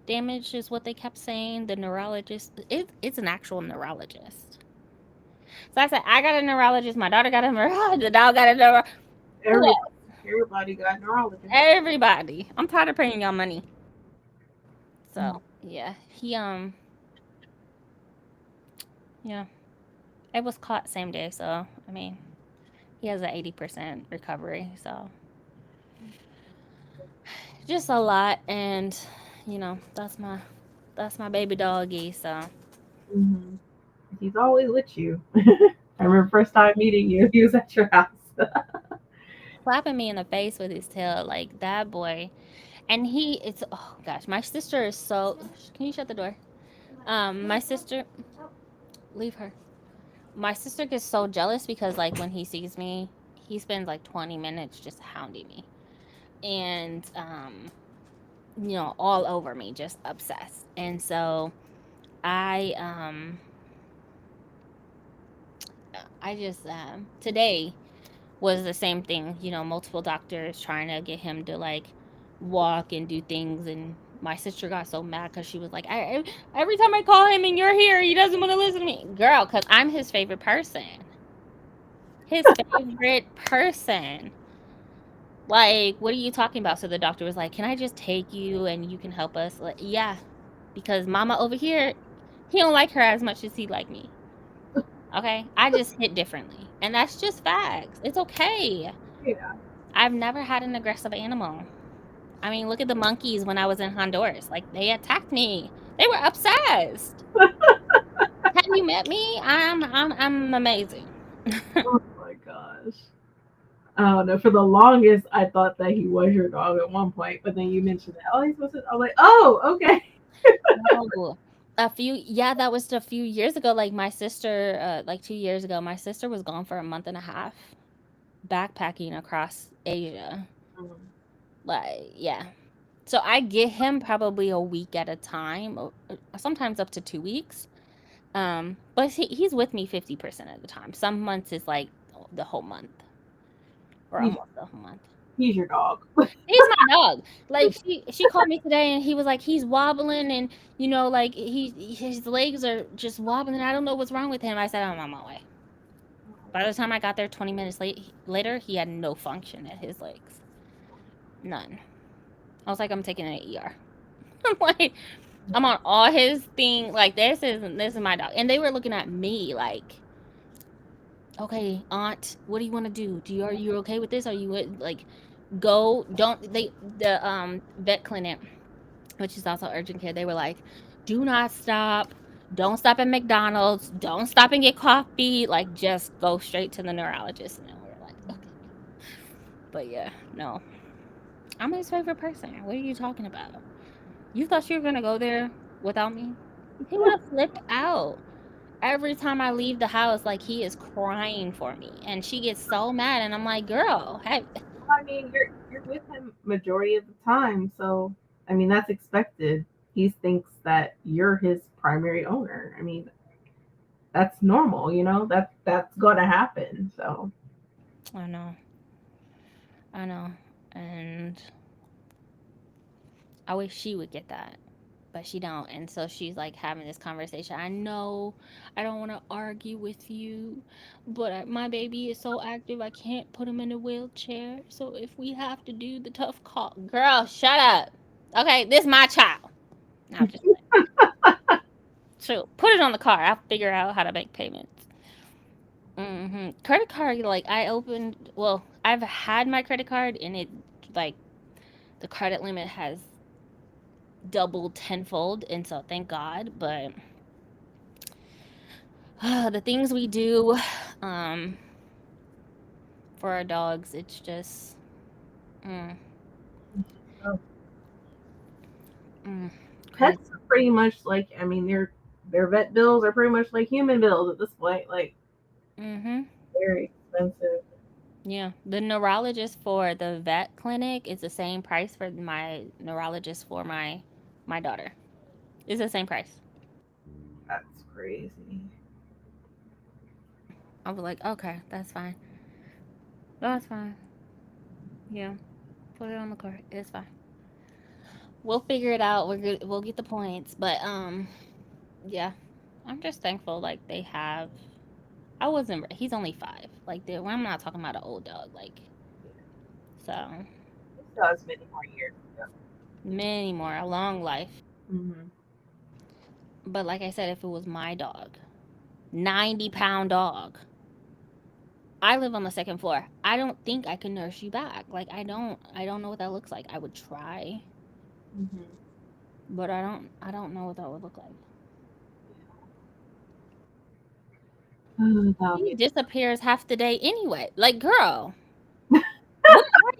damage, is what they kept saying. The neurologist, it's an actual neurologist. So I said, I got a neurologist, my daughter got a neurologist, the dog got a neurologist. Who Everybody, else? everybody got neurologists. Everybody. I'm tired of paying y'all money. So yeah, yeah, it was caught same day. So I mean, he has an 80% recovery. So just a lot, and that's my baby doggy. So Mm-hmm. He's always with you. I remember first time meeting you, he was at your house. slapping me in the face with his tail like that boy. And it's oh gosh, my sister is so. Can you shut the door? My sister, leave her. My sister gets so jealous because like when he sees me, he spends like 20 minutes just hounding me, and all over me, just obsessed. And so I I just today was the same thing. Multiple doctors trying to get him to like walk and do things, and my sister got so mad because she was like, every time I call him and you're here, he doesn't want to listen to me, girl, because I'm his favorite person. His favorite person. Like, what are you talking about? So the doctor was like, can I just take you and you can help us? Like, yeah, because mama over here, he don't like her as much as he like me. Okay, I just hit differently, and that's just facts. It's okay. Yeah. I've never had an aggressive animal. I mean, look at the monkeys when I was in Honduras. Like, they attacked me. They were obsessed. Have you met me? I'm amazing. Oh my gosh. I don't know. For the longest, I thought that he was your dog at one point, but then you mentioned that. Oh, he's supposed to. I'm like, oh, okay. No. Yeah, that was a few years ago. Like my sister, like 2 years ago, my sister was gone for a month and a half, backpacking across Asia. Like, yeah. So I get him probably a week at a time, or sometimes up to 2 weeks. But he's with me 50% of the time. Some months is like the whole month or He's almost the whole month. he's your dog. He's my dog. Like she called me today and he was like he's wobbling and like his legs are just wobbling. I don't know what's wrong with him. I said I'm on my way. By the time I got there 20 minutes later, he had no function in his legs. None. I was like I'm taking an ER. I'm like I'm on all his thing like this is my dog. And they were looking at me like, okay, aunt, what do you want to do? Are you okay with this? Are you like go don't they the vet clinic, which is also urgent care, they were like, do not stop. Don't stop at McDonald's. Don't stop and get coffee. Like, just go straight to the neurologist. And then we were like, okay. But yeah, no. I'm his favorite person. What are you talking about? You thought you were going to go there without me? He would have flipped out. Every time I leave the house, like, he is crying for me. And she gets so mad. And I'm like, girl, hey. I mean, you're with him majority of the time, so I mean that's expected. He thinks that you're his primary owner. I mean, that's normal, that's gonna happen. So I know. I know. And I wish she would get that, but she don't. And so she's like having this conversation. I know I don't want to argue with you, but my baby is so active. I can't put him in a wheelchair. So if we have to do the tough call, girl, shut up. Okay, this is my child. No, I'm just like, so put it on the car. I'll figure out how to make payments. Credit card, like I opened. Well, I've had my credit card, and it like the credit limit has doubled tenfold, and so thank God. But the things we do um, for our dogs, it's just mm, uh, mm, crazy. pets are pretty much like, I mean, their vet bills are pretty much like human bills at this point. Like, Mm-hmm. very expensive. Yeah, the neurologist for the vet clinic is the same price for my neurologist for my daughter. It's the same price. That's crazy. I was like, okay, that's fine. That's fine. Yeah, put it on the card. It's fine. We'll figure it out. We're good. We'll get the points. But yeah, I'm just thankful. Like they have. I wasn't. He's only 5. Like I'm not talking about an old dog. Like so It still has many more years to go. many more. A long life. Mm-hmm. But like I said, if it was my dog, 90-pound dog. I live on the second floor. I don't think I can nurse you back. Like I don't know what that looks like. I would try, Mm-hmm. but I don't know what that would look like. Oh, that'll He be disappears half the day anyway. Like, girl, what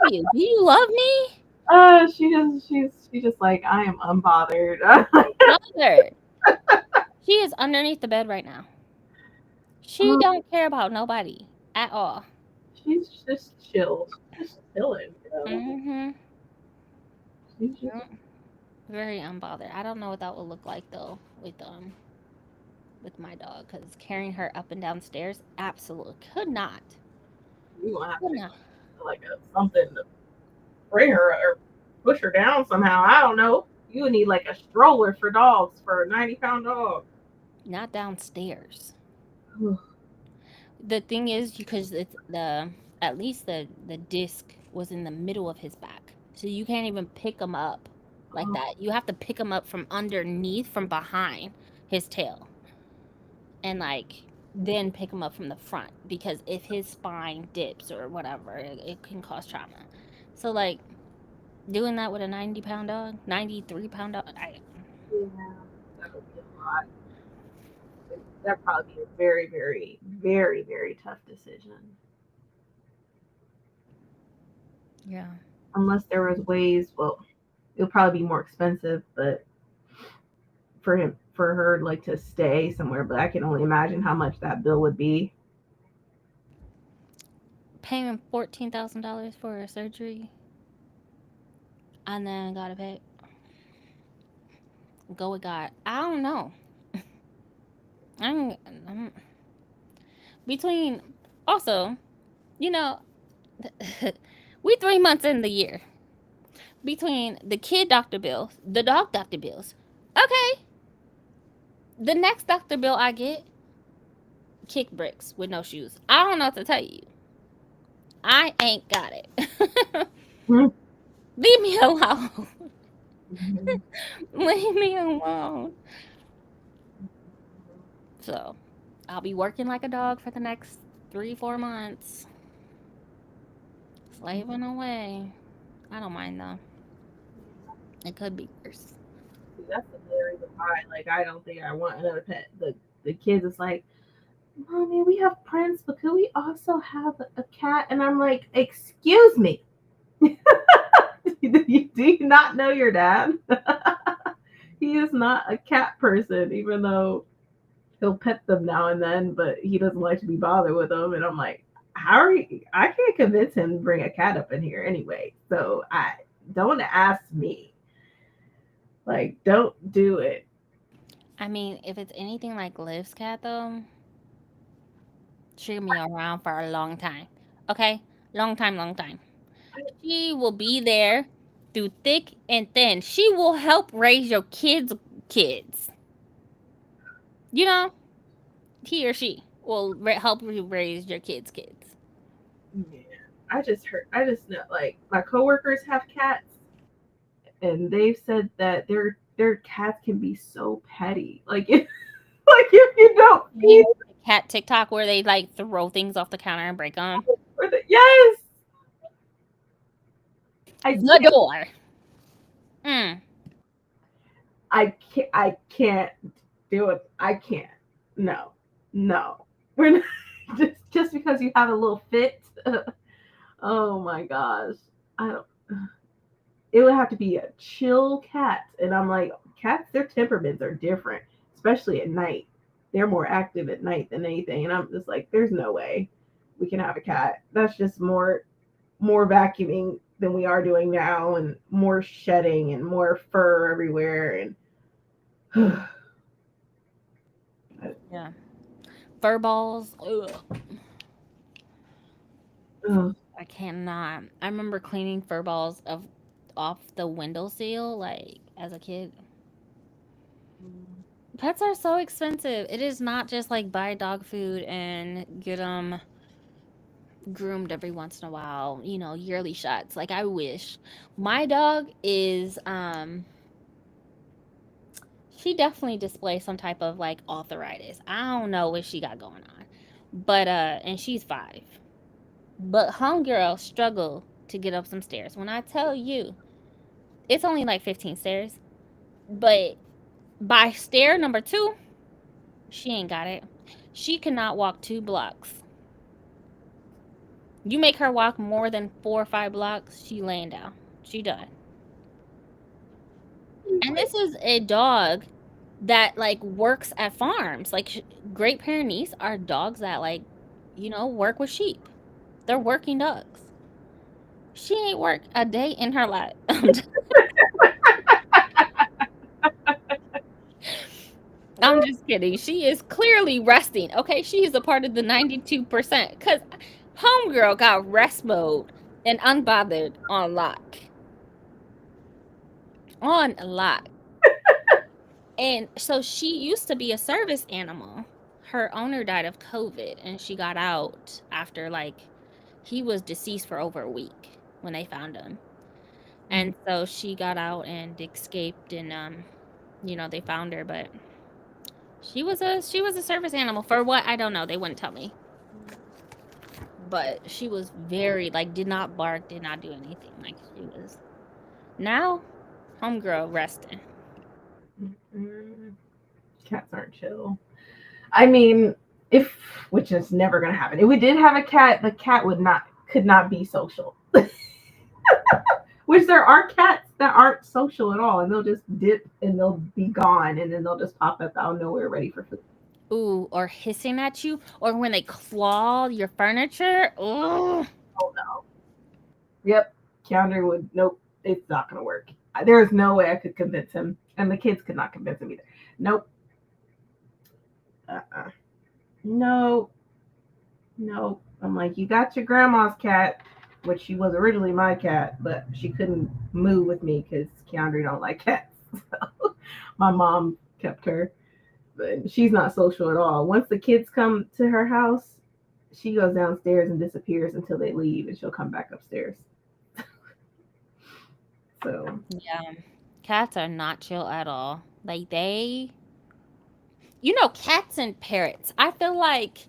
are you? Do you love me? she's just like I am unbothered. Mother. She is underneath the bed right now. She Oh, don't care about nobody at all. she's just chill. She's just chilling, Mm-hmm. She's just Yep. Very unbothered. I don't know what that would look like though with my dog because carrying her up and down stairs absolutely could not. you gonna have Could to not. like a something to bring her or push her down somehow. I don't know. You would need like a stroller for dogs for a 90-pound dog. Not downstairs. The thing is because it's the at least the disc was in the middle of his back. So you can't even pick him up like Oh, that. You have to pick him up from underneath from behind his tail and like then pick him up from the front because if his spine dips or whatever, it can cause trauma. So like doing that with a 90-pound dog, 93-pound dog, yeah, that would be a lot. That'd probably be a very, very, very, very tough decision. yeah. Unless there was ways, well, it would probably be more expensive, but for her like to stay somewhere, but I can only imagine how much that bill would be. Paying $14,000 for a surgery and then gotta pay go with God. I don't know. I'm between also, you know, we 3 months in the year between the kid doctor bills, the dog doctor bills. Okay, the next doctor bill I get, kick bricks with no shoes. I don't know what to tell you. I ain't got it. Leave me alone. Mhm. Leave me alone. So I'll be working like a dog for the next 3, 4 months, slaving away. I don't mind though. It could be worse. See, that's another reason why, like, I don't think I want another pet. The kids is like, Mommy, we have Prince, but could we also have a cat? And I'm like, excuse me. Do you not know your dad? He is not a cat person, even though he'll pet them now and then, but he doesn't like to be bothered with them. And I'm like, how are you? I can't convince him to bring a cat up in here anyway. So I don't ask me. Like, don't do it. I mean, if it's anything like Liv's cat though, she'll be around for a long time. Okay? Long time, long time. She will be there through thick and thin. She will help raise your kids. You know, he or she will help you raise your kids. Yeah. I just know, like, my coworkers have cats, and they've said that their cats can be so petty. Like, like if you don't You feed know, cat TikTok where they like throw things off the counter and break them. them, or yes, I The can't, door. Mm. I can't do it. I can't. No, no, we're not, just because you have a little fit. Oh my gosh, I don't. It would have to be a chill cat, and I'm like, cats, their temperaments are different, especially at night. They're more active at night than anything, and I'm just like, there's no way we can have a cat. That's just more vacuuming than we are doing now, and more shedding and more fur everywhere, and Yeah. Fur balls. Ugh. oh, I cannot. I remember cleaning fur balls of off the windowsill, like as a kid. Mm. Pets are so expensive. It is not just like buy dog food and get them groomed every once in a while, yearly shots. Like I wish. My dog is she definitely displays some type of like arthritis. I don't know what she got going on. But and she's 5. But homegirl struggle to get up some stairs. When I tell you, it's only like 15 stairs, but by stair number 2, she ain't got it. She cannot walk 2 blocks. You make her walk more than 4 or 5 blocks, she laying down. She done. And this is a dog that like works at farms. Like Great Pyrenees are dogs that like, work with sheep. They're working dogs. She ain't worked a day in her life. I'm just kidding. She is clearly resting. Okay, she is a part of the 92% because homegirl got rest mode and unbothered on lock. On lock. And so she used to be a service animal. Her owner died of COVID and she got out after like he was deceased for over a week when they found him. And so she got out and escaped and they found her, but she was a service animal for what I don't know. They wouldn't tell me. But she was very like did not bark, did not do anything. Like she was now homegirl resting. Mm. Cats aren't chill. I mean, if which is never gonna happen. If we did have a cat, the cat could not be social. Which there are cats that aren't social at all, and they'll just dip and they'll be gone, and then they'll just pop up out of nowhere ready for food. Ooh, or hissing at you, or when they claw your furniture. Ooh. Oh no. Yep. Keanu would. Nope. It's not gonna work. There is no way I could convince him, and the kids could not convince him either. Nope. Uh-uh. No. No. I'm like, you got your grandma's cat, which she was originally my cat, but she couldn't move with me because Keandre don't like cats. So my mom kept her, but she's not social at all. Once the kids come to her house, she goes downstairs and disappears until they leave, and she'll come back upstairs. So Yeah, cats are not chill at all. Like cats and parrots. I feel like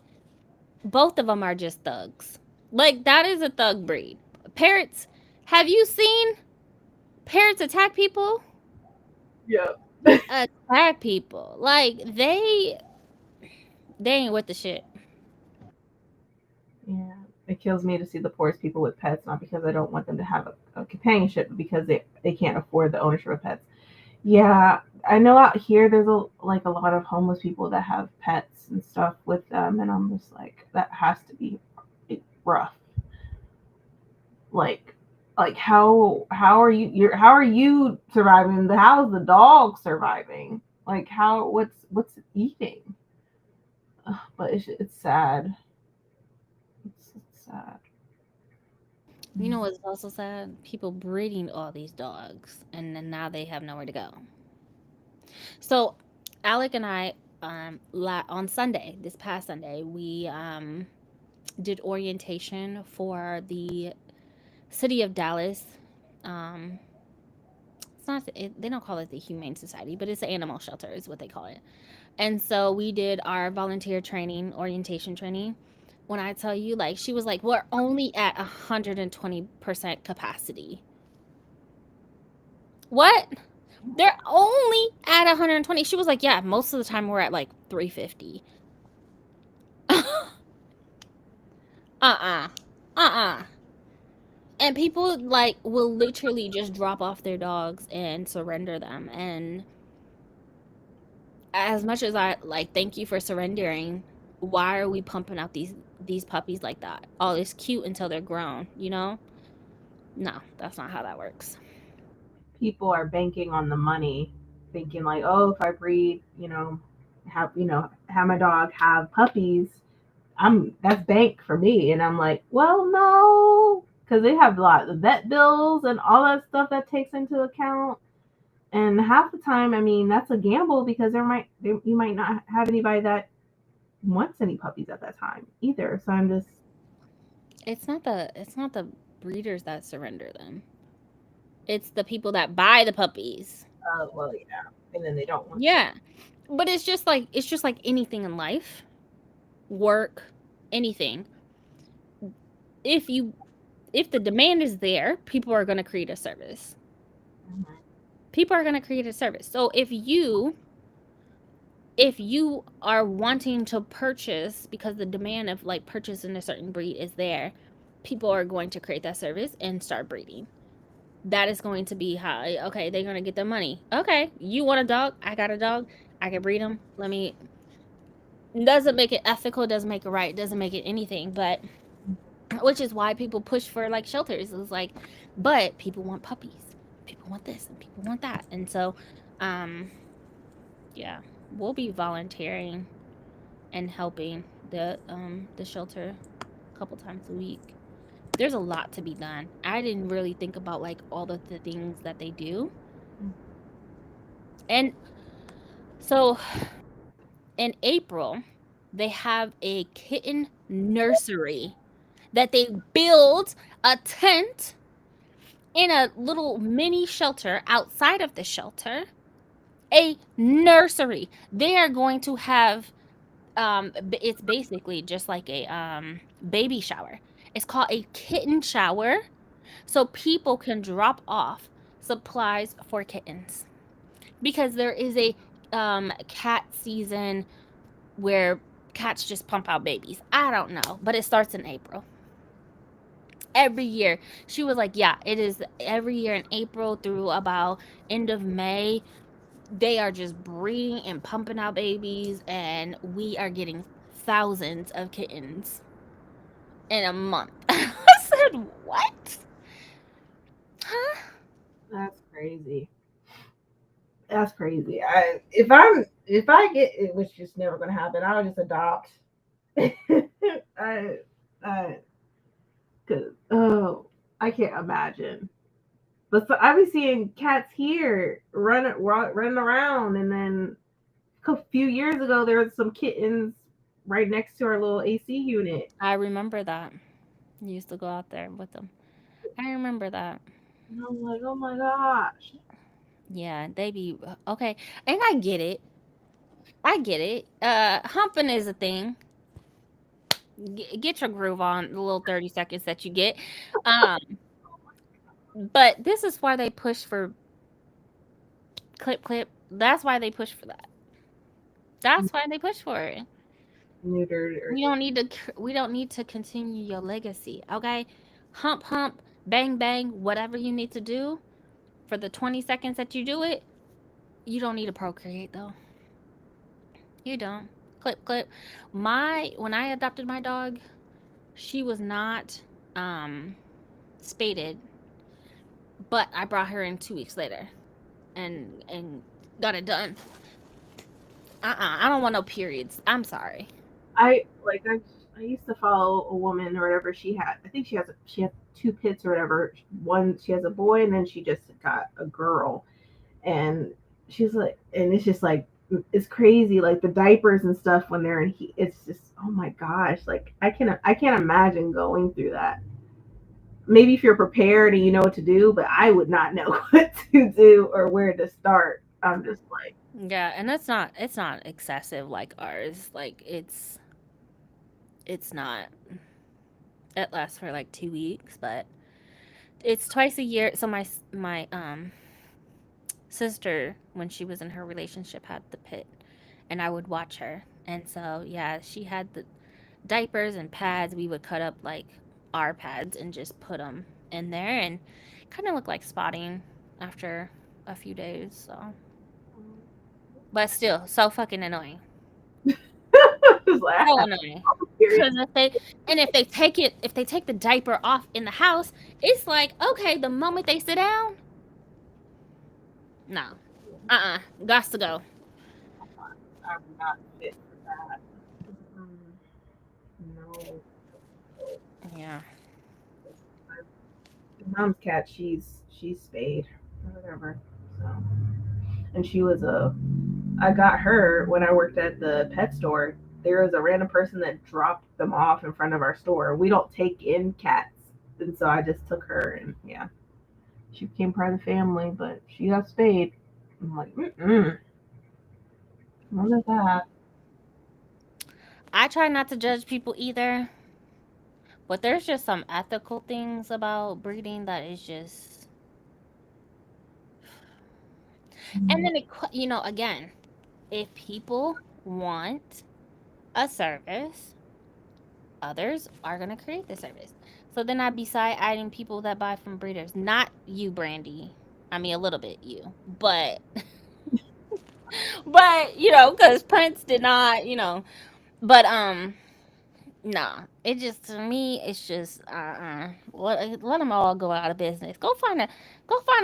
both of them are just thugs. Like that is a thug breed. Parrots. Have you seen parrots attack people? yeah, Attack people. Like they ain't with the shit. yeah. It kills me to see the poorest people with pets, not because I don't want them to have a companionship, but because they can't afford the ownership of pets. Yeah, I know out here there's a lot of homeless people that have pets and stuff with them, and I'm just like that has to be rough. Like how are how are you surviving? How's the dog surviving? Like how what's it eating? Ugh, but it's sad. It's sad. You know what's also sad? People breeding all these dogs, and then now they have nowhere to go. So, Alec and I, on Sunday, this past Sunday, we did orientation for the city of Dallas. Um, it's not they don't call it the Humane Society, but it's an animal shelter is what they call it. And so we did our volunteer training, orientation training. When I tell you, like, she was like, we're only at 120% capacity. What? They're only at 120. She was like, yeah, most of the time we're at like 350. Uh-uh. Uh-uh. And people like will literally just drop off their dogs and surrender them. And as much as I like thank you for surrendering, why are we pumping out these puppies like that? Oh, it's cute until they're grown, you know? No, that's not how that works. People are banking on the money, thinking like, oh, if I breed, have my dog have puppies, I'm that's bank for me. And I'm like, well, no. because they have a lot of vet bills and all that stuff that takes into account. And half the time, I mean, that's a gamble because you might not have anybody that wants any puppies at that time either. So I'm just, It's not the breeders that surrender them. It's the people that buy the puppies. well, yeah, and then they don't want them. Yeah. But it's just like anything in life, work, anything. If you if the demand is there, people are going to create a service. Mhm. People are going to create a service. So if you are wanting to purchase because the demand of like purchasing a certain breed is there, people are going to create that service and start breeding. That is going to be how, okay, they're going to get their money. Okay, you want a dog? I got a dog. I can breed them. Let me. Doesn't make it ethical, doesn't make it right, doesn't make it anything, but which is why people push for like shelters. It's like, but people want puppies. People want this and people want that. And so, um, yeah, we'll be volunteering and helping the shelter a couple times a week. There's a lot to be done. I didn't really think about like all of the things that they do. And so in April, they have a kitten nursery that they build a tent in a little mini shelter outside of the shelter. A nursery. They are going to have it's basically just like a baby shower. It's called a kitten shower, so people can drop off supplies for kittens because there is a cat season where cats just pump out babies. I don't know, but it starts in April. Every year. She was like, "Yeah, it is every year in April through about end of May. They are just breeding and pumping out babies, and we are getting thousands of kittens in a month." I said, "What? Huh?" That's crazy. That's crazy. If I get it, which is never gonna happen, I'll just adopt. I cause oh, I can't imagine. But so I be seeing cats here running around, and then a few years ago there was some kittens right next to our little AC unit. I remember that. You used to go out there with them. I remember that. And I'm like, oh my gosh. Yeah, they be okay. And I get it. I get it. Humping is a thing. Get your groove on the little 30 seconds that you get. Um, but this is why they push for clip clip. That's why they push for that. That's why they push for it. Neutered or We don't need to continue your legacy, okay? Hump hump, bang bang, whatever you need to do for the 20 seconds that you do it. You don't need to procreate though. You don't. Clip clip. My when I adopted my dog, she was not um spaded, but I brought her in 2 weeks later and got it done. I don't want no periods. I'm sorry. I used to follow a woman or whatever. She had, I think she has two pits or whatever. One, she has a boy, and then she just got a girl. And she's like, and it's just like it's crazy, like the diapers and stuff when they're in heat. It's just, oh my gosh, like I can't imagine going through that. Maybe if you're prepared and you know what to do, but I would not know what to do or where to start. I'm just like, Yeah, and it's not excessive like ours. Like it's not. It lasts for like 2 weeks, but it's twice a year. So my sister, when she was in her relationship, had the pit, and I would watch her. And so yeah, she had the diapers and pads. We would cut up like our pads and just put them in there, and kind of look like spotting after a few days. So, but still, so fucking annoying. just like I So have annoying. no period. Because if they take the diaper off in the house, it's like, okay, the moment they sit down, no. Gots to go. I'm not fit for that. No. Yeah. Mom's cat, she's spayed or whatever. So, and she was a. I got her when I worked at the pet store. There was a random person that dropped them off in front of our store. We don't take in cats, and so I just took her, and yeah, she became part of the family. But she got spayed. I'm like, what is that? I try not to judge people either, but there's just some ethical things about breeding that is just. And then again, if people want a service, others are gonna create the service. So then I'd be side eyeing people that buy from breeders. Not you, Brandy. I mean, a little bit you, but because Prince did not, but nah. It just to me, it's just let them all go out of business. Go find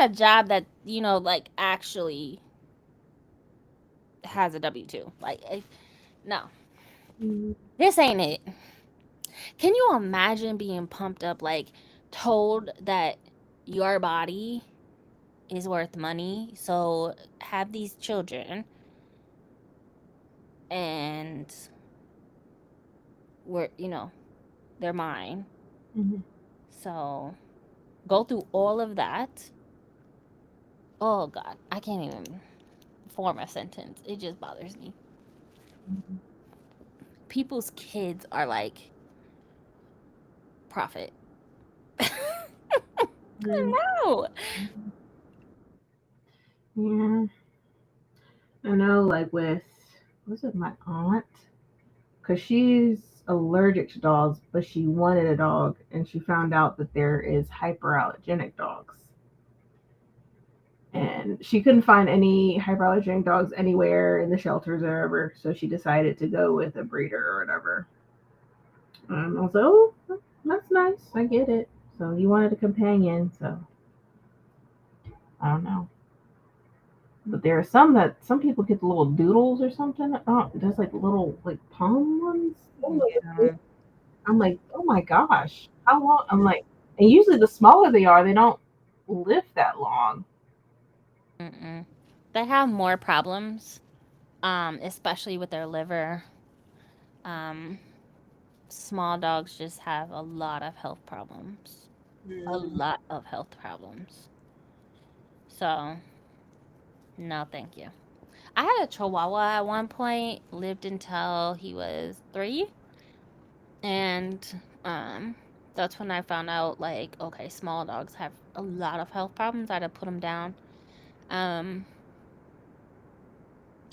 a job that like actually has a W-2. Like, no, Mm-hmm. this ain't it. Can you imagine being pumped up, like told that your body is worth money? So have these children and they're mine. So go through all of that. Oh God, I can't even form a sentence. It just bothers me. People's kids are like profit. No. Yeah, I know. Like with was it my aunt? Because she's allergic to dogs, but she wanted a dog, and she found out that there is hyperallergenic dogs, and she couldn't find any hyperallergenic dogs anywhere in the shelters or whatever. So she decided to go with a breeder or whatever. I was like, oh, that's nice. I get it. So you wanted a companion, so I don't know. But there are some people get the little doodles or something. Oh, there's like little like palm ones. Yeah. I'm like, oh my gosh, how long? I'm like, and usually the smaller they are, they don't live that long. Mm-mm. They have more problems, especially with their liver. Um, Small dogs just have a lot of health problems. A Mm. lot of health problems. So, no, thank you. I had a chihuahua at one point, lived until he was 3, and that's when I found out like, okay, small dogs have a lot of health problems. I had to put them down. Um,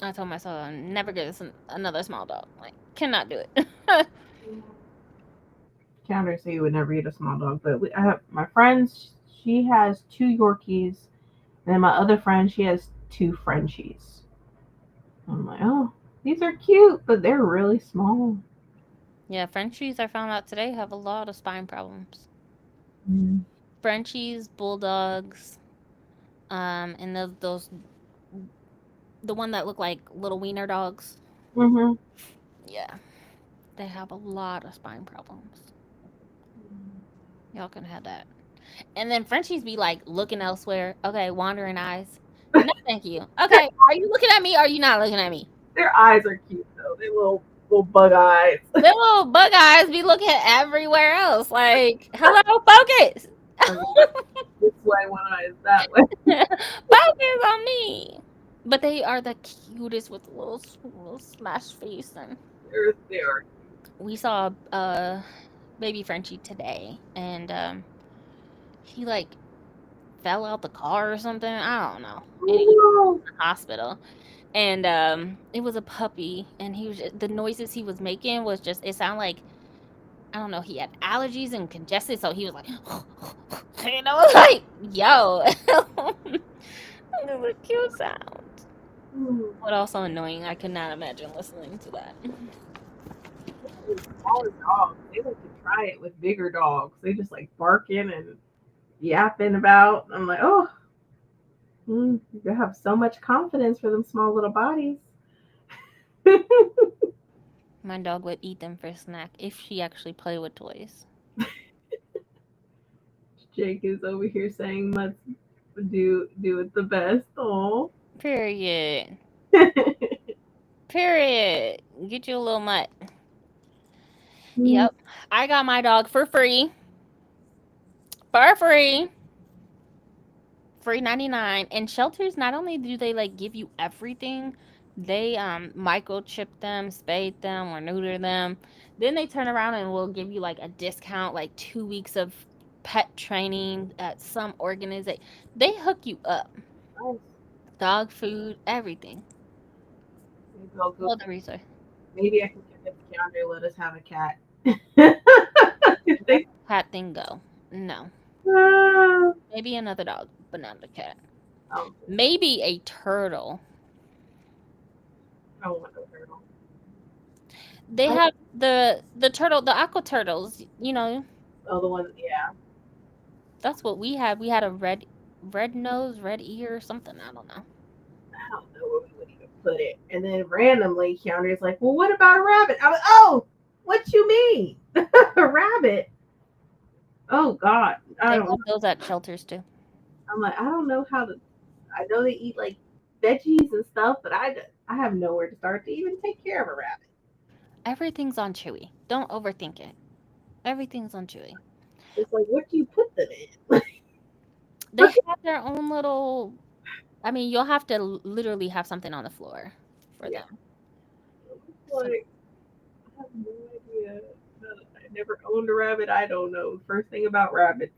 I told myself I'll never get another small dog. Like, cannot do it. Counter say you would never eat a small dog, but I have my friends. She has two Yorkies, and then my other friend she has two Frenchies. I'm like, oh, these are cute, but they're really small. Yeah, Frenchies I found out today have a lot of spine problems. Mm. Frenchies, bulldogs, and those the one that look like little wiener dogs. Mm-hmm. Yeah, they have a lot of spine problems. Y'all can have that. And then Frenchies be like looking elsewhere. Okay, wandering eyes. No, thank you. Their, Okay, are you looking at me? Or are you not looking at me? their eyes are cute though. They little bug eyes. Their little bug eyes be looking everywhere else. Like, hello, focus. Okay, this way, one eye is that way. Focus on me. But they are the cutest with little smash face. And They are. we saw a baby Frenchie today, and he like fell out the car or something. I don't know. And he was Oh, in the hospital. And it was a puppy, and the noises he was making was just it sounded like I don't know, he had allergies and congested, so he was like like, yo. It was a cute sound. no. But also annoying. I could not imagine listening to that. Smaller dogs, they like to try it with bigger dogs. They just like barking and yapping about. I'm like, oh, you have so much confidence for them small little bodies. Did My dog would eat them for a snack if she actually played with toys. Jake is over here saying let's do it the best. Oh. Period. Period. Get you a little mutt. Yep. I got my dog for free. For free. Free 99. And shelters, not only do they like give you everything, they microchip them, spade them, or neuter them. Then they turn around and will give you like a discount, like 2 weeks of pet training at some organization. They hook you up. Nice. Dog food, everything. Maybe I'll go. All the research. Maybe I can convince Keandre to let us have a cat. If Let they, the cat thing go. No. ah, Maybe another dog, but not a cat. oh, Maybe a turtle. I don't want no turtle. They I, have the turtle, the aqua turtles. You know, oh, the one, yeah. that's what we had. We had a red nose, red ear, or something. I don't know. I don't know where we would even put it. And then randomly, Keandre's like, well, what about a rabbit? I was, oh, what you mean? A rabbit? Oh, God. I They don't have know. those at shelters too. I'm like, I don't know how to. I know they eat like veggies and stuff, but I have nowhere to start to even take care of a rabbit. Everything's on Chewy. Don't overthink it. Everything's on Chewy. It's like, what do you put them in? They have their own little. I mean, you'll have to literally have something on the floor for Yeah. them. It's Some like, I have no idea. I never owned a rabbit. I don't know. First thing about rabbits.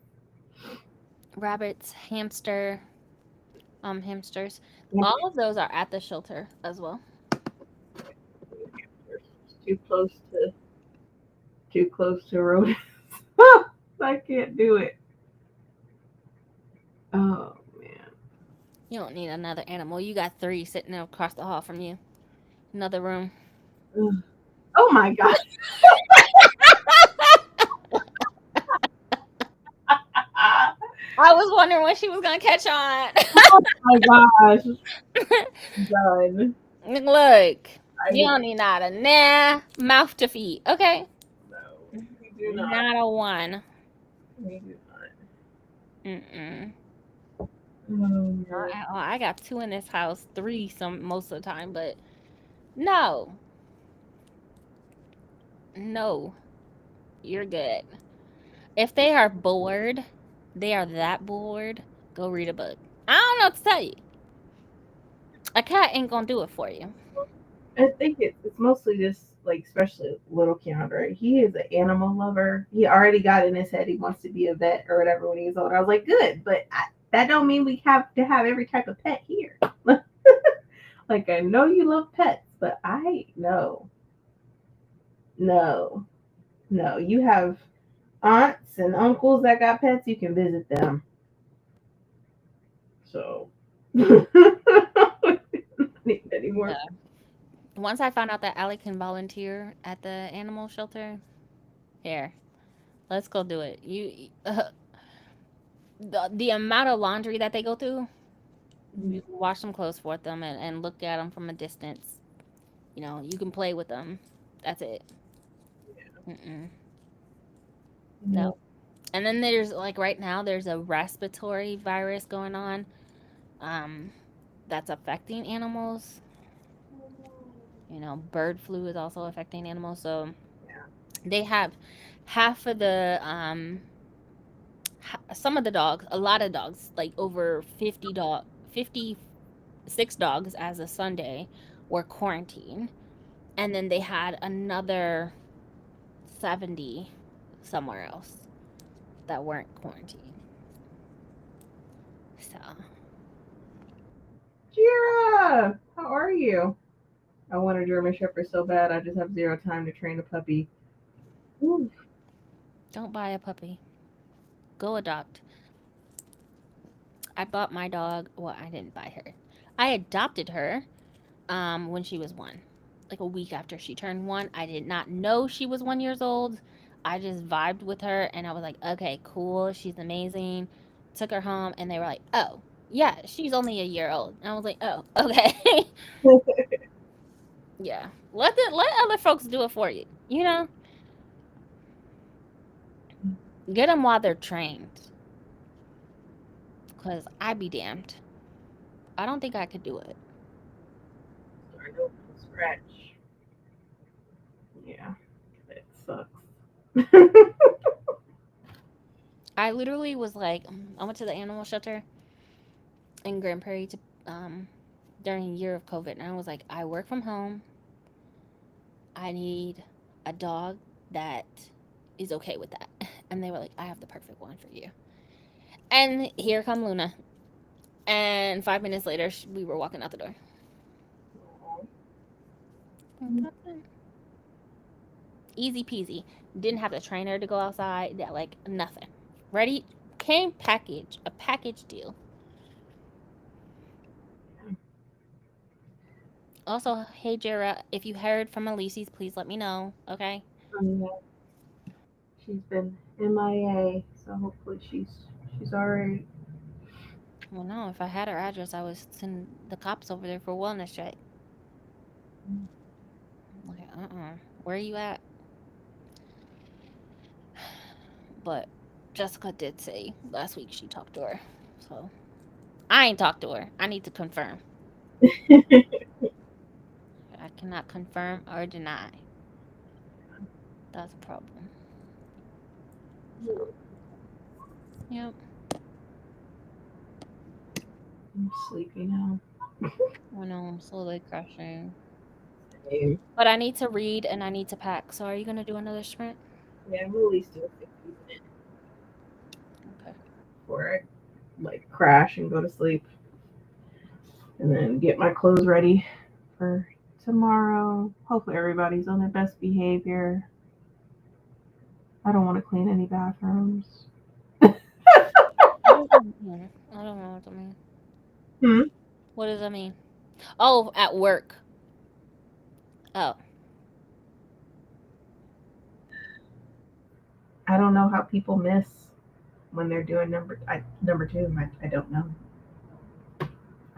rabbits, hamsters. Yeah. All of those are at the shelter as well. It's too close to rodents. I can't do it. Oh man. You don't need another animal. You got three sitting there across the hall from you. Another room. Ugh. Oh my god. I was wondering when she was gonna catch on. Oh my gosh. Done. Look, I you need don't need not a mouth to feed. Okay, no. We do not. not a one. We do not. Mm-mm. Oh Not man. at all. I got two in this house, three some most of the time, but no, no, you're good. If they are bored, they are that bored. Go read a book. I don't know what to tell you. A cat ain't gonna do it for you. I think it's mostly just like, especially little Keandre. He is an animal lover. He already got in his head he wants to be a vet or whatever when he was older. I was like, good, but that don't mean we have to have every type of pet here. Like, I know you love pets, but I no, no, no. You have aunts and uncles that got pets. You can visit them. So, need any more? Yeah. Once I found out that Allie can volunteer at the animal shelter, here, let's go do it. The amount of laundry that they go through, you can wash some clothes for them and look at them from a distance. You know, you can play with them. That's it. Mm-mm. No. No. And then there's like right now there's a respiratory virus going on, um, that's affecting animals. You know, bird flu is also affecting animals. So Yeah. they have half of the some of the dogs, a lot of dogs, like over 56 dogs as of Sunday were quarantined. And then they had another 70 somewhere else that weren't quarantined. So, Jira, how are you? I want a German Shepherd so bad. I just have zero time to train a puppy. Ooh. don't buy a puppy. Go adopt. I bought my dog. Well, I didn't buy her. I adopted her when she was one. Like a week after she turned one. I did not know she was 1 years old. I just vibed with her and I was like, okay, cool. She's amazing. Took her home and they were like, oh, yeah, she's only a year old. And I was like, oh, okay. Yeah. Let other folks do it for you. Get them while they're trained. Cause I'd be damned. I don't think I could do it. Starting over from scratch. Yeah, it sucks. I literally was like, I went to the animal shelter in Grand Prairie to um during a year of COVID, and I was like, I work from home. I need a dog that is okay with that. And they were like, I have the perfect one for you. And here come Luna. And 5 minutes later, we were walking out the door. Easy peasy. Didn't have to train her to go outside. That like nothing. Ready? Came package. A package deal. Also, hey Jera, if you heard from Elise's, please let me know. Okay. Yeah, she's been MIA, so hopefully she's alright. Well, no. If I had her address, I would send the cops over there for wellness check. Like, where are you at? But Jessica did say last week she talked to her. So I ain't talked to her. I need to confirm. I cannot confirm or deny. That's a problem. So, yep. I'm sleepy now. I know I'm slowly crashing. Same. But I need to read and I need to pack. So are you gonna do another sprint? Yeah, I'm at least do a 50 minute Okay. before I like crash and go to sleep, and then get my clothes ready for tomorrow. Hopefully everybody's on their best behavior. I don't want to clean any bathrooms. What does that mean? I don't know what that means. Hmm. What does that mean? Oh, at work. Oh. I don't know how people miss when they're doing number two. I don't know.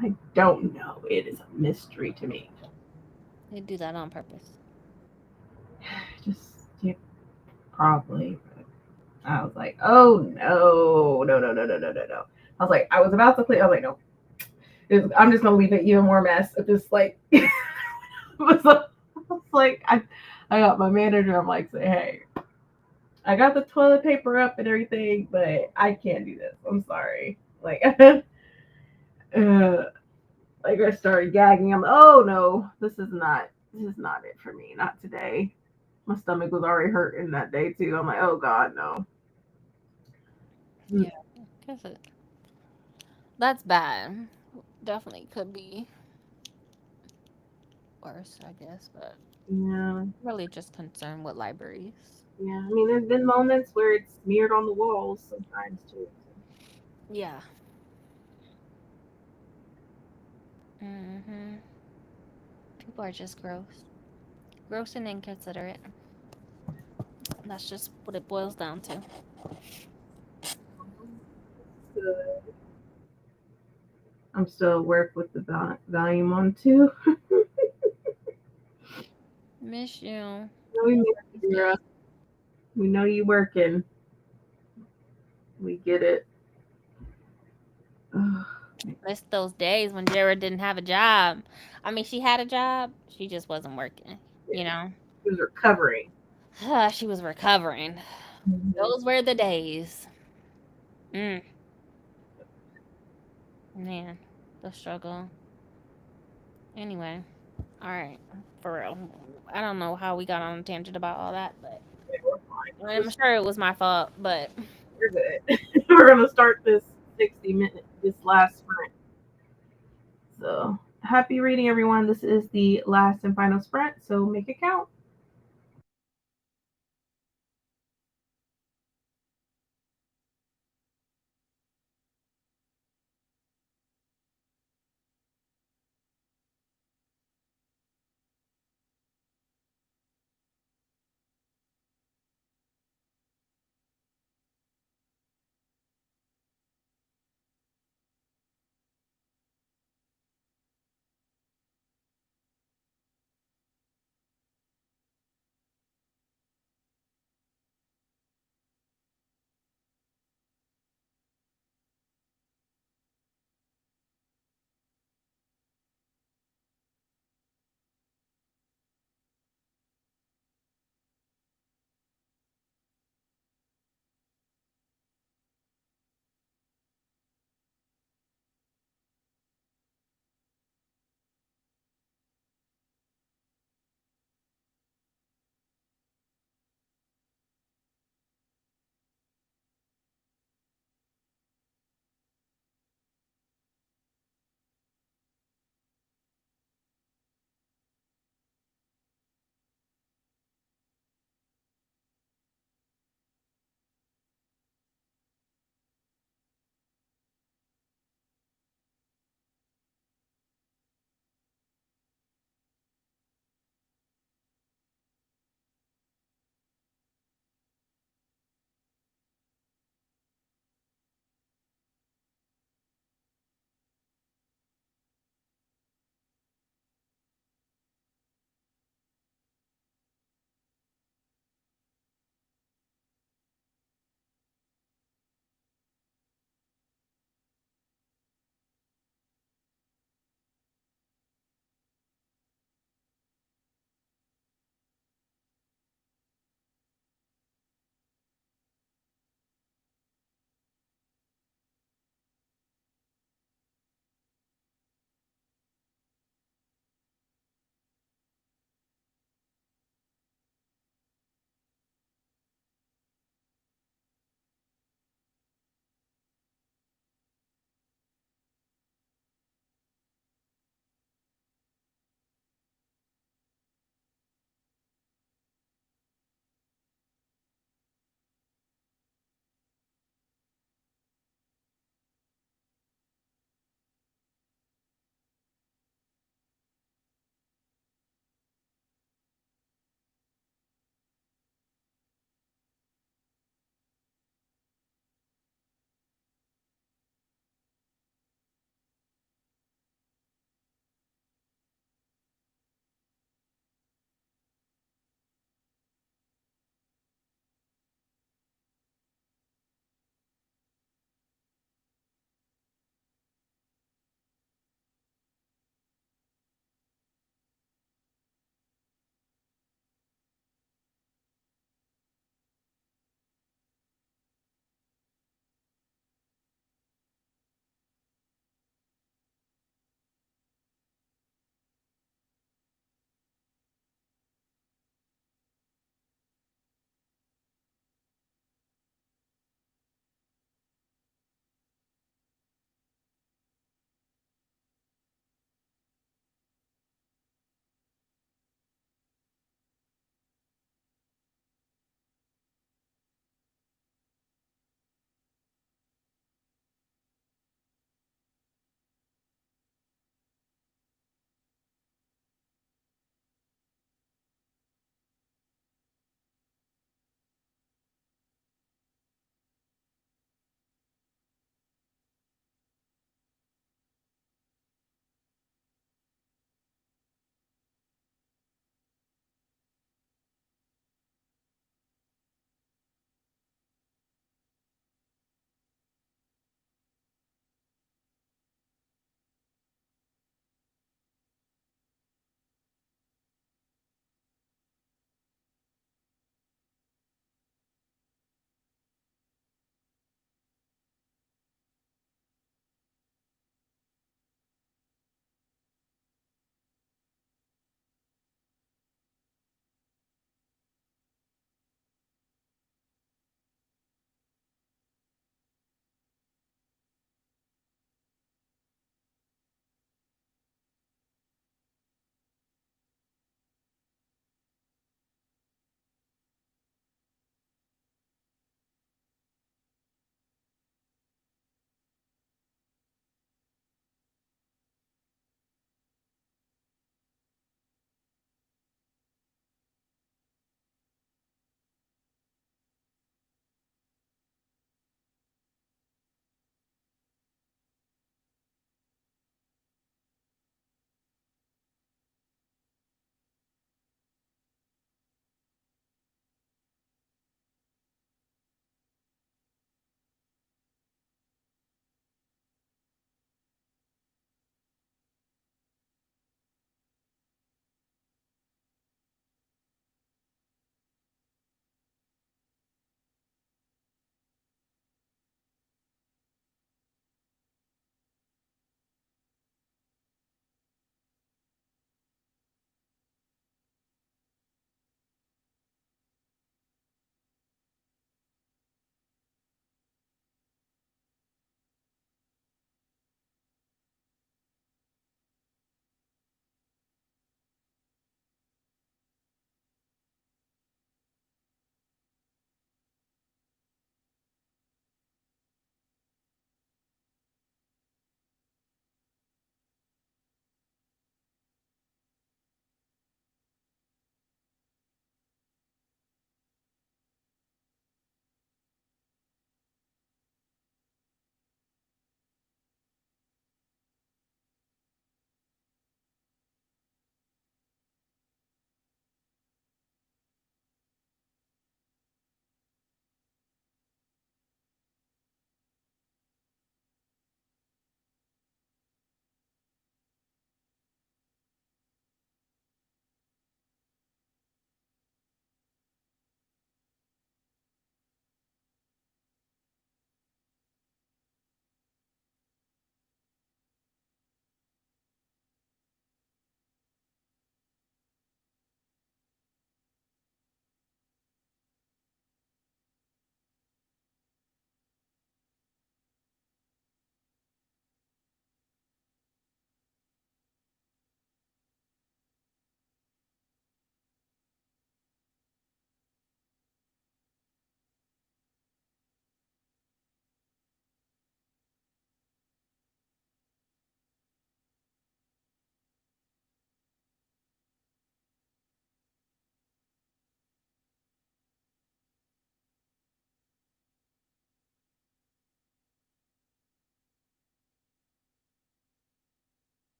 I don't know. It is a mystery to me. They do that on purpose. Just yeah, probably. But I was like, oh no, no, no, no, no, no, no, no. I was like, I was about to clean. I was like, no, I'm just gonna leave it even more mess. It just like, I got my manager. I'm like, say, hey, I got the toilet paper up and everything, but I can't do this. I'm sorry. Like, like I started gagging. I'm, oh no, this is not it for me. Not today. My stomach was already hurting that day too. I'm like, oh god, no. Yeah. Guess it. That's bad. Definitely could be worse, I guess, but Yeah, really just concerned with libraries. yeah. I mean, there's been moments where it's smeared on the walls sometimes too. Yeah. Mm-hmm. People are just gross. Gross and inconsiderate. That's just what it boils down to. So, I'm still at work with the volume on too. Miss you. We One miss of these you, days. Vera. We know you working. We get it. Ugh. Miss those days when Jared didn't have a job. I mean, she had a job, she just wasn't working, Yeah, you know? he was recovering. She was recovering. Mhm. Those were the days. Mm, man, the struggle. Anyway, all right, for real. I don't know how we got on a tangent about all that, but Yeah, we're fine. I'm sure it was my fault. But We're good. We're gonna start this 60 minute, this last sprint. So happy reading, everyone. This is the last and final sprint. So make it count.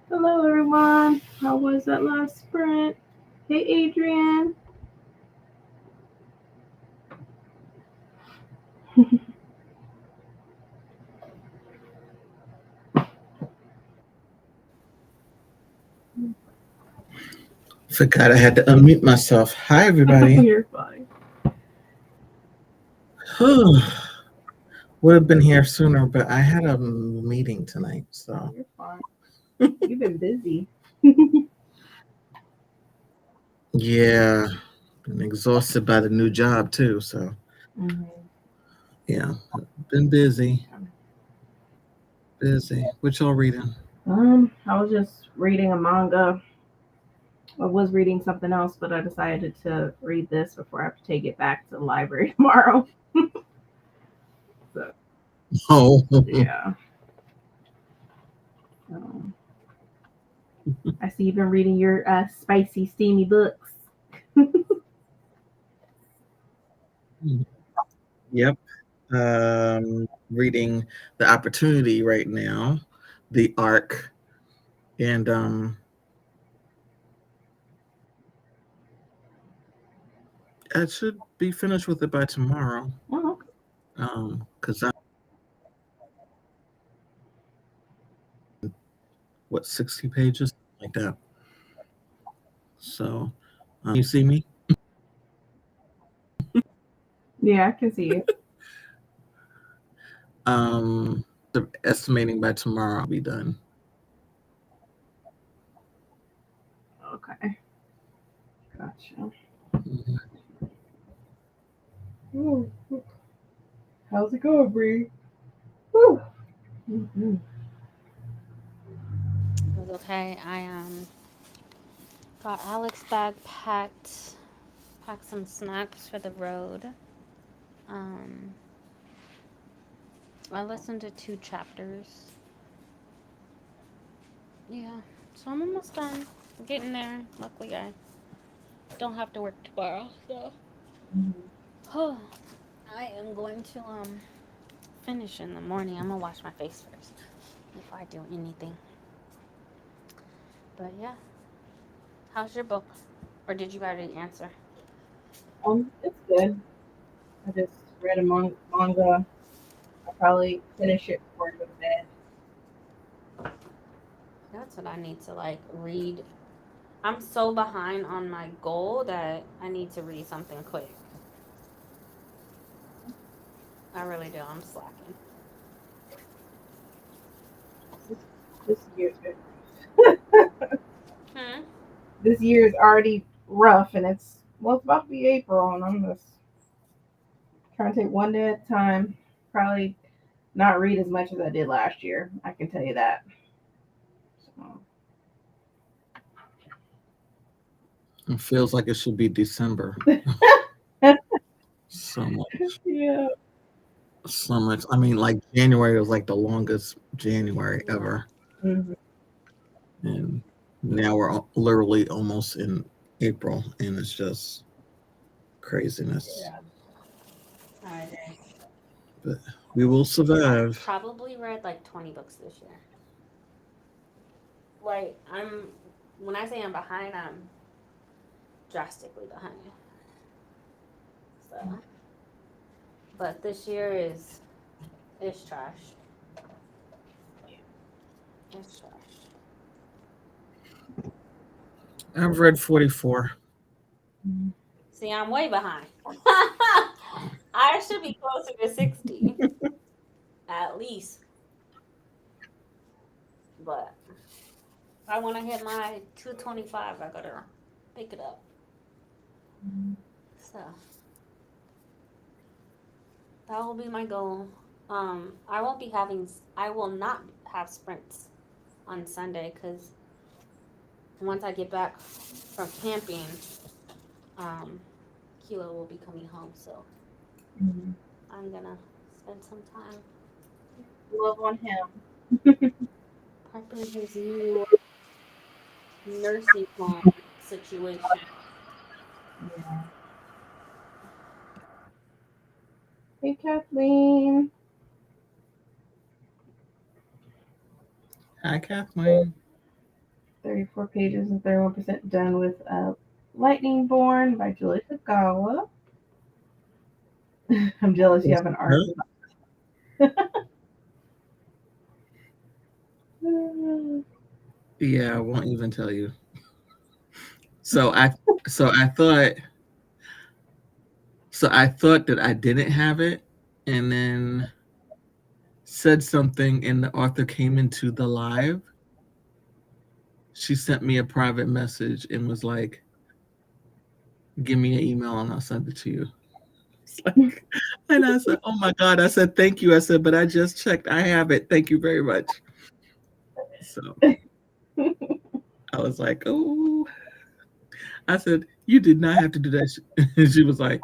Hello, everyone. How was that last sprint? Hey, Adrian. Forgot I had to unmute myself. Hi, everybody. You're fine. Would have been here sooner, but I had a meeting tonight. So, You're fine. You've been busy. yeah, been exhausted by the new job, too. So, Mm-hmm. yeah, been busy. Busy. What y'all reading? I was just reading a manga. I was reading something else, but I decided to read this before I have to take it back to the library tomorrow. So Oh, yeah. Um, I see you've been reading your spicy, steamy books. yep. Reading The Opportunity right now, The Arc. And I should be finished with it by tomorrow. Oh, Because I, what, 60 pages? Like that. So, you see me? yeah, I can see it. Estimating by tomorrow I'll be done. Okay, gotcha. Mhm. Ooh, how's it going, Bree? Woo. Mm-hmm. It was okay. I got Alex bag packed some snacks for the road. Um, I listened to 2 chapters. Yeah, so I'm almost done. I'm getting there. Luckily, I don't have to work tomorrow, so I am going to finish in the morning. I'm gonna wash my face first before I do anything. But yeah, how's your book? Or did you already answer? It's good. I just read a manga. I'll probably finish it before I go to bed. That's what I need to like read. I'm so behind on my goal that I need to read something quick. I really do. I'm slacking. This, this year's been Hmm. this year is already rough, and it's about to be April, and I'm just trying to take one day at a time. Probably not read as much as I did last year. I can tell you that. So, It feels like it should be December. So much. yeah. So much. I mean, like January was like the longest January Yeah. ever. Hmm. And now we're literally almost in April and it's just craziness. Yeah. I agree. But we will I've survive. probably read like 20 books this year. Like when I say I'm behind, I'm drastically behind. So, but this year is trash. It's trash. I've read 44. See, I'm way behind. I should be closer to 60 at least. But if I want to hit my 225, I gotta pick it up. So that will be my goal. I won't be having. I will not have sprints on Sunday because once I get back from camping, um, Kilo will be coming home. So Mm-hmm. I'm gonna spend some time Love on him. prepping his new nursing home situation. Yeah. Hey, Kathleen. Hi, Kathleen. 34 pages and 31% done with Lightning Born by Julie Kagawa. I'm jealous you have an arc. Yeah, I won't even tell you. So I thought that I didn't have it, and then said something, and the author came into the live. She sent me a private message and was like, "Give me an email and I'll send it to you." It's like, and I said, "Oh my God!" I said, "Thank you." I said, "But I just checked. I have it. Thank you very much." So I was like, "Oh." I said, "You did not have to do that." And she was like,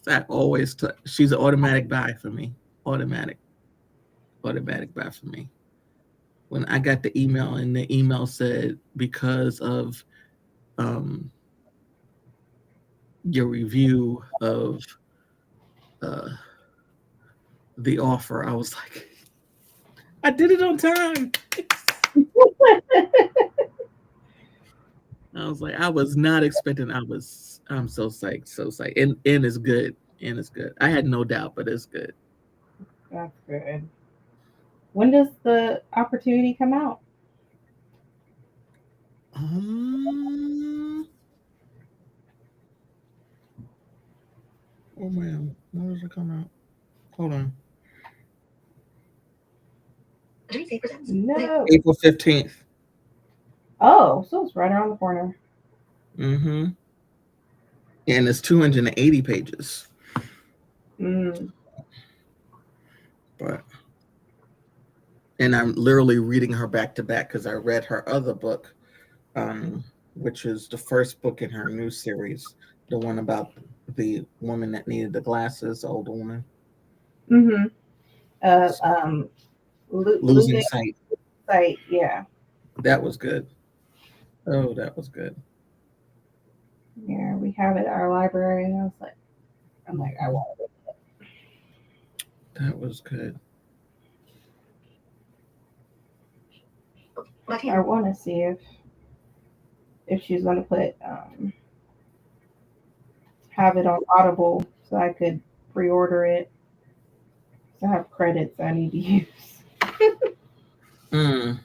"I always." She's an automatic buy for me. Automatic buy for me. When I got the email, and the email said, "Because of your review of uh, the offer," I was like, "I did it on time." I was like, I was not expecting. I'm so psyched, so psyched. And it's good. And it's good. I had no doubt, but it's good. That's good. When does the opportunity come out? Um, oh man, when does it come out? Hold on. No. April 15th. Oh, so it's right around the corner. Mm-hmm. And it's 280 pages. Mm. But and I'm literally reading her back to back because I read her other book, which is the first book in her new series, the one about the woman that needed the glasses, the older woman. Mm-hmm. Um, Losing losing sight. sight. Yeah. That was good. Oh, that was good. Yeah, we have it at our library. And I'm like, I want it. That was good. I want to see if she's going to put have it on Audible so I could pre-order it. So I have credits I need to use. Mm.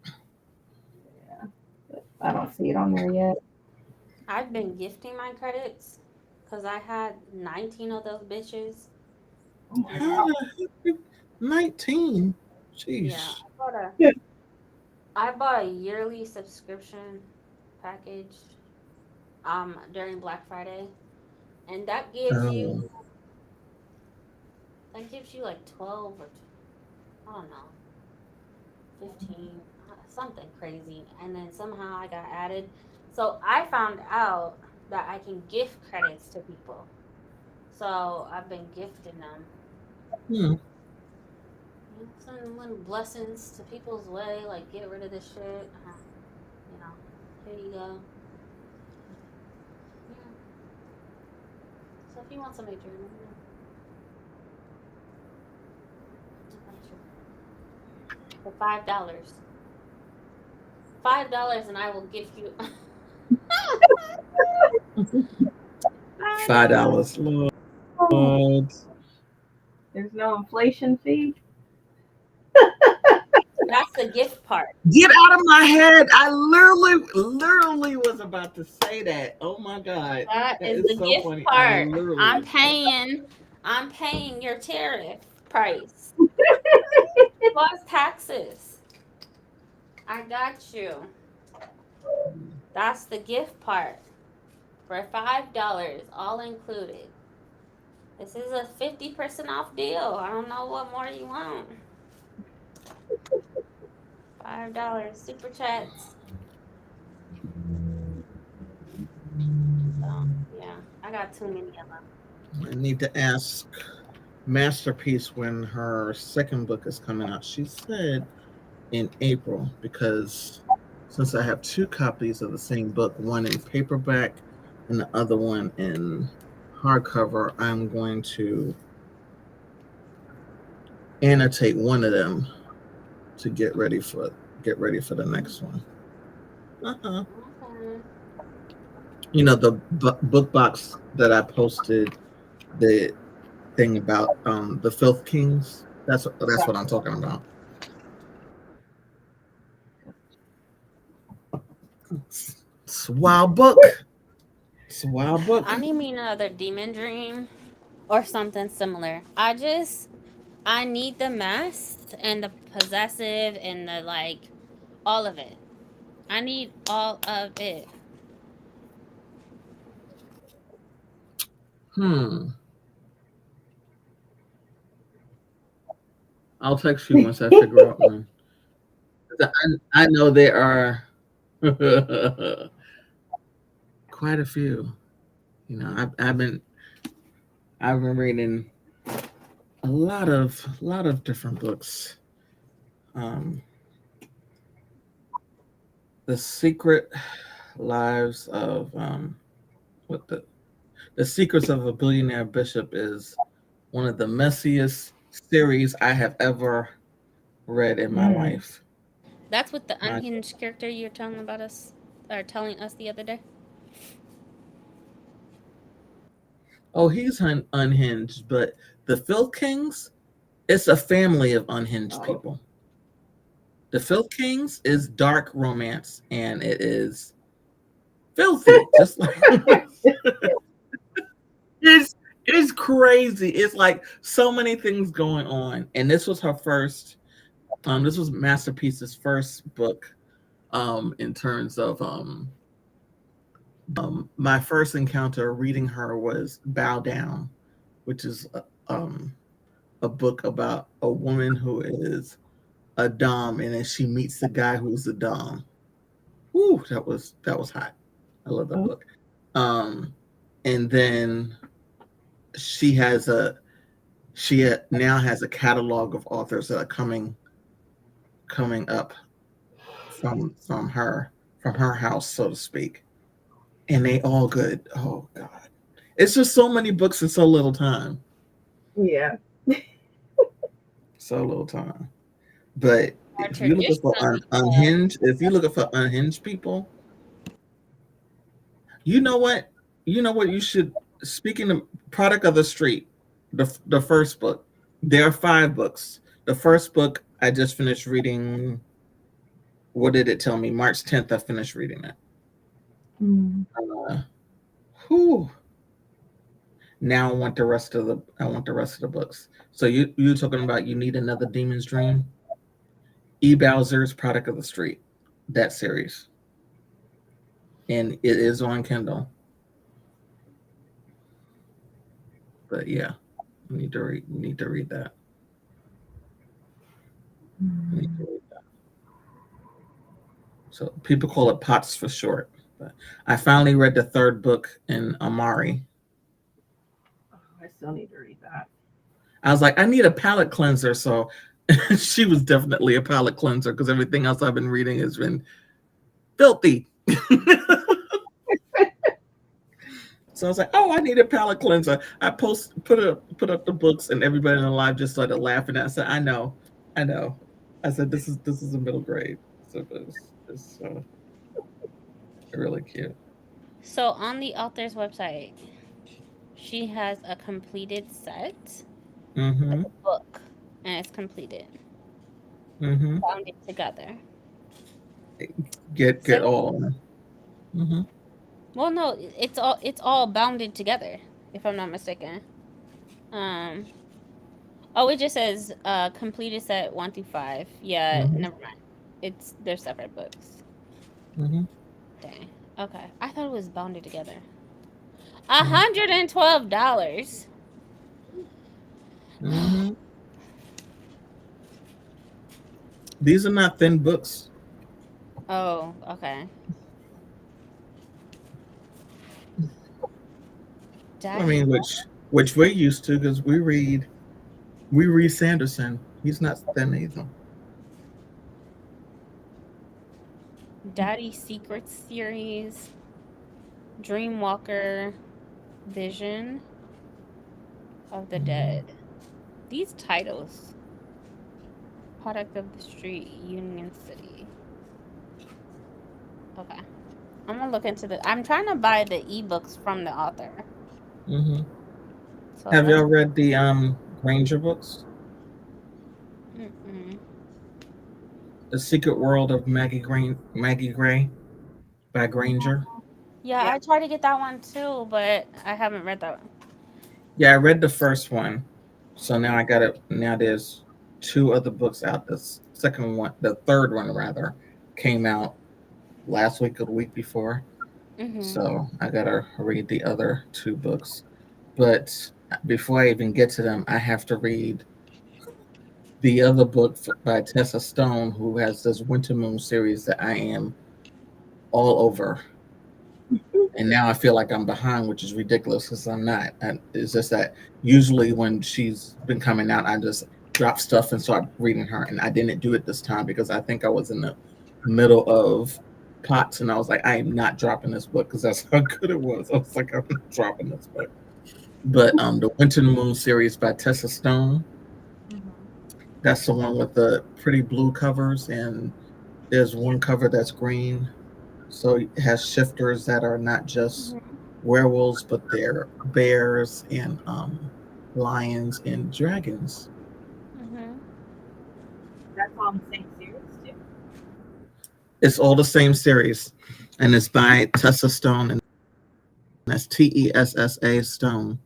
Yeah, but I don't see it on there yet. I've been gifting my credits because I had 19 of those bitches. Oh my And How god. the heck? 19. yeah, Jeez. Yeah. I bought a yearly subscription package during Black Friday, and Oh. that gives you like 12 or I don't know, 15, something crazy. And then somehow I got added. So I found out that I can gift credits to people. So I've been gifting them. Hmm. Sending little blessings to people's way, like get rid of this shit. You know, here you go. Yeah. So if you want somebody to remember, I got you. For $5. $5 and I will gift you $5. $5. Lord. Oh, there's no inflation fee. That's the gift part. Get out of my head. I literally was about to say that. Oh my God. That That is is the so gift funny. I part. literally I'm was about paying I'm paying your tariff price plus taxes. I got you. That's the gift part. For $5, all included. This is a 50% off deal. I don't know what more you want. $5 super chats. So yeah, I got too many of them. I need to ask Masterpiece when her second book is coming out. She said in April, because since I have two copies of the same book, one in paperback and the other one in hardcover, I'm going to annotate one of them to get ready for the next one. Uh-huh. Okay. You know the book box that I posted, the thing about the Filth Kings. That's what I'm talking about. It's a wild book. It's a wild I book. need me another demon dream or something similar. I need the mask and the possessive and the like all of it. I need all of it. Hmm. I'll text you once I figure out one. I know there are quite a few. You know, I've been reading a lot of different books. Um, the Secret Lives of what the Secrets of a Billionaire Bishop is one of the messiest series I have ever read in my Mm. life. That's what the My unhinged character you're telling about us or telling us the other day. oh, he's unhinged, but the Filth Kings, it's a family of unhinged Oh. people. The Filth Kings is dark romance, and it is filthy, just like it's it's crazy. It's like so many things going on, and this was her first. This was Masterpiece's first book. In terms of my first encounter reading her was Bow Down, which is a book about a woman who is a dom, and then she meets the guy who's a dom. Woo, that was hot. I love that Oh. book. Um, and then she has a now has a catalog of authors that are coming up from her house, so to speak, and they all good. Oh God, it's just so many books in so little time, Yeah. so little time. But Our if you're looking for traditionally unhinged, if you're looking for unhinged people, you know what, you know what you should. Speaking of Product of the Street, the first book. There are 5 books. The first book I just finished reading. What did it tell me? March 10th. I finished reading it. Mm. Uh, whew. Now I want the rest of the books. So you talking about you need another Demon's Dream? E. Bowser's Product of the Street, that series, and it is on Kindle. But yeah, need to read that. Need to Mm. read that. So people call it POTS for short. But I finally read the third book in Amari. Oh, I still need to read that. I was like, I need a palate cleanser. So she was definitely a palate cleanser because everything else I've been reading has been filthy. So I was like, "Oh, I need a palate cleanser." I put up the books, and everybody in the live just started laughing. I said, I know." I said, this is a middle grade." So it's really cute. so on the author's website, she has a completed set, like Mm-hmm. a book, and it's completed, Mm-hmm. bound it together. Get Say, all. Mm-hmm. well, no, it's all bounded together, if I'm not mistaken. Um, oh, it just says completed set 1 through 5. Yeah, Mm-hmm. never mind. They're separate books. Mm-hmm. Dang. Okay, I thought it was bounded together. $112. Mm-hmm. These are not thin books. Oh, okay. I Daddy, mean, which we're used to because we read Sanderson. He's not thin either. Daddy Secrets series, Dreamwalker, Vision of the Mm-hmm. Dead. These titles. Product of the street, Union City. Okay. I'm gonna look into the. I'm trying to buy the ebooks from the author. Hmm. So Have that's. y'all read the Granger books? Mm-mm. The Secret World of Maggie Gray by Granger. Yeah, Yeah. I tried to get that one too, but I haven't read that one. Yeah, I read the first one, so now I got it. Now there's two other books out. The second one, the third one rather, came out last week or the week before. Mhm. So I gotta read the other two books. But before I even get to them, I have to read the other book by Tessa Stone, who has this Winter Moon series that I am all over. And now I feel like I'm behind, which is ridiculous because I'm not. And it's just that usually when she's been coming out, I just drop stuff and start reading her. And I didn't do it this time because I think I was in the middle of plots and I was like, I am not dropping this book because that's how good it was. I was like, I'm not dropping this book. But the Winter Moon series by Tessa Stone, that's the one with the pretty blue covers, and there's one cover that's green. So it has shifters that are not just Mhm. werewolves, but they're bears and lions and dragons. Mhm. That's all the same series too. It's all the same series, and it's by Tessa Stone, and that's Tessa Stone.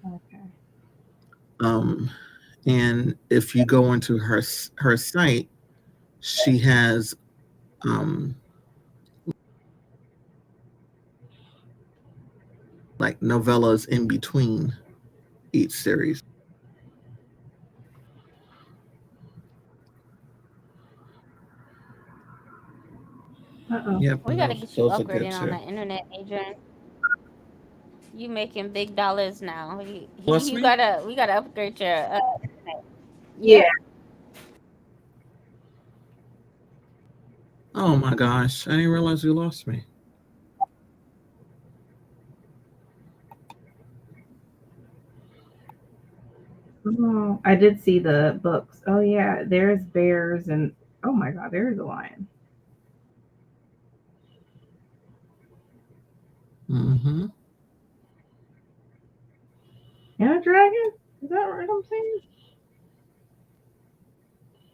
Okay. Um, and if you go into her site, she has like novellas in between each series. Uh-oh. Yep, We and gotta those get you those are good upgrading on too. the internet, Adrian. You making big dollars now. Lost You me? gotta. We gotta upgrade your internet. Yeah. Yep. Oh my gosh, I didn't realize you lost me. Oh, I did see the books. Oh yeah, there's bears and oh my god, there is a lion Mm-hmm. and a dragon. Is that what I'm saying?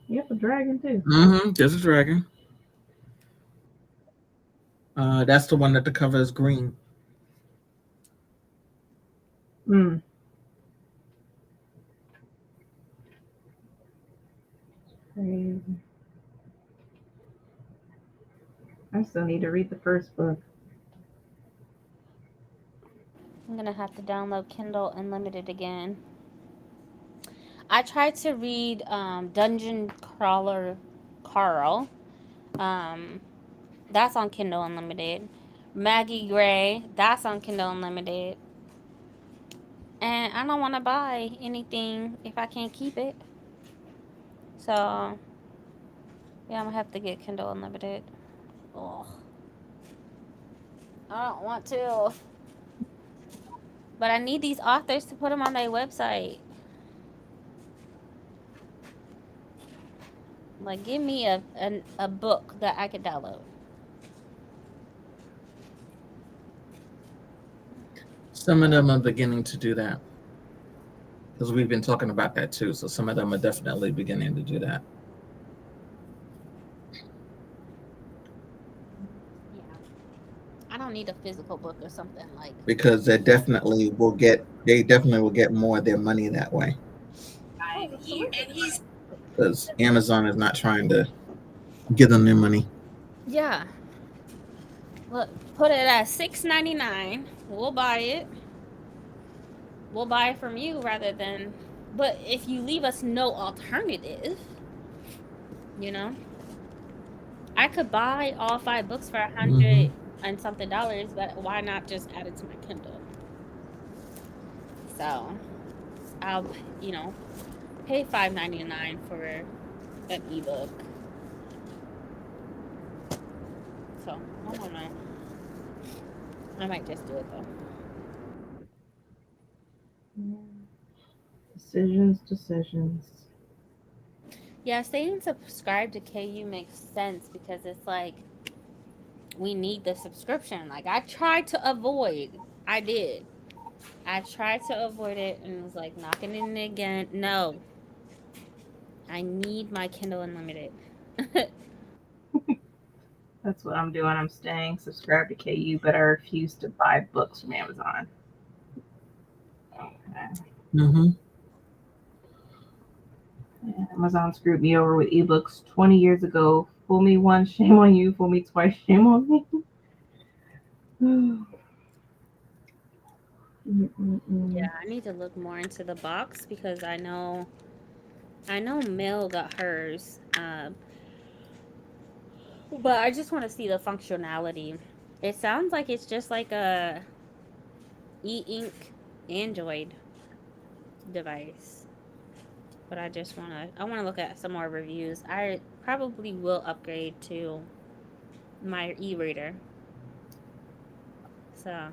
Yep, a dragon too. Mm-hmm. There's a dragon. That's the one that the cover is green. Hmm. Crazy. I still need to read the first book. I'm gonna have to download Kindle Unlimited again. I tried to read Dungeon Crawler Carl. Um, that's on Kindle Unlimited. Maggie Gray, that's on Kindle Unlimited. And I don't want to buy anything if I can't keep it. So, yeah, I'm gonna have to get Kindle Unlimited. Oh, I don't want to. But I need these authors to put them on their website. Like, give me a book that I could download. Some of them are beginning to do that because we've been talking about that too. So some of them are definitely beginning to do that Yeah. I don't need a physical book or something like. because they definitely will get more of their money that way Oh, absolutely. because Amazon is not trying to give them their money. Yeah. Look, put it at $6.99. We'll buy it. We'll buy it from you rather than. But if you leave us no alternative, you know, I could buy all 5 books for a Mm-hmm. hundred and something dollars, but why not just add it to my Kindle? So I'll, you know, pay $5.99 for an ebook. So I don't know. I might just do it though. Decisions, decisions. Yeah, staying subscribed to KU makes sense because it's like we need the subscription. Like I tried to avoid. I did. I tried to avoid it and was like knocking it again. No, I need my Kindle Unlimited. That's what I'm doing. I'm staying subscribed to KU, but I refuse to buy books from Amazon. Okay. Mm-hmm. Yeah, Amazon screwed me over with ebooks 20 years ago. Fool me once, shame on you. Fool me twice, shame on me. Yeah, Mm-mm-mm. I need to look more into the box because I know Mel got hers, but I just want to see the functionality. It sounds like it's just like a e-ink Android device, but I want to look at some more reviews. I probably will upgrade to my e-reader. So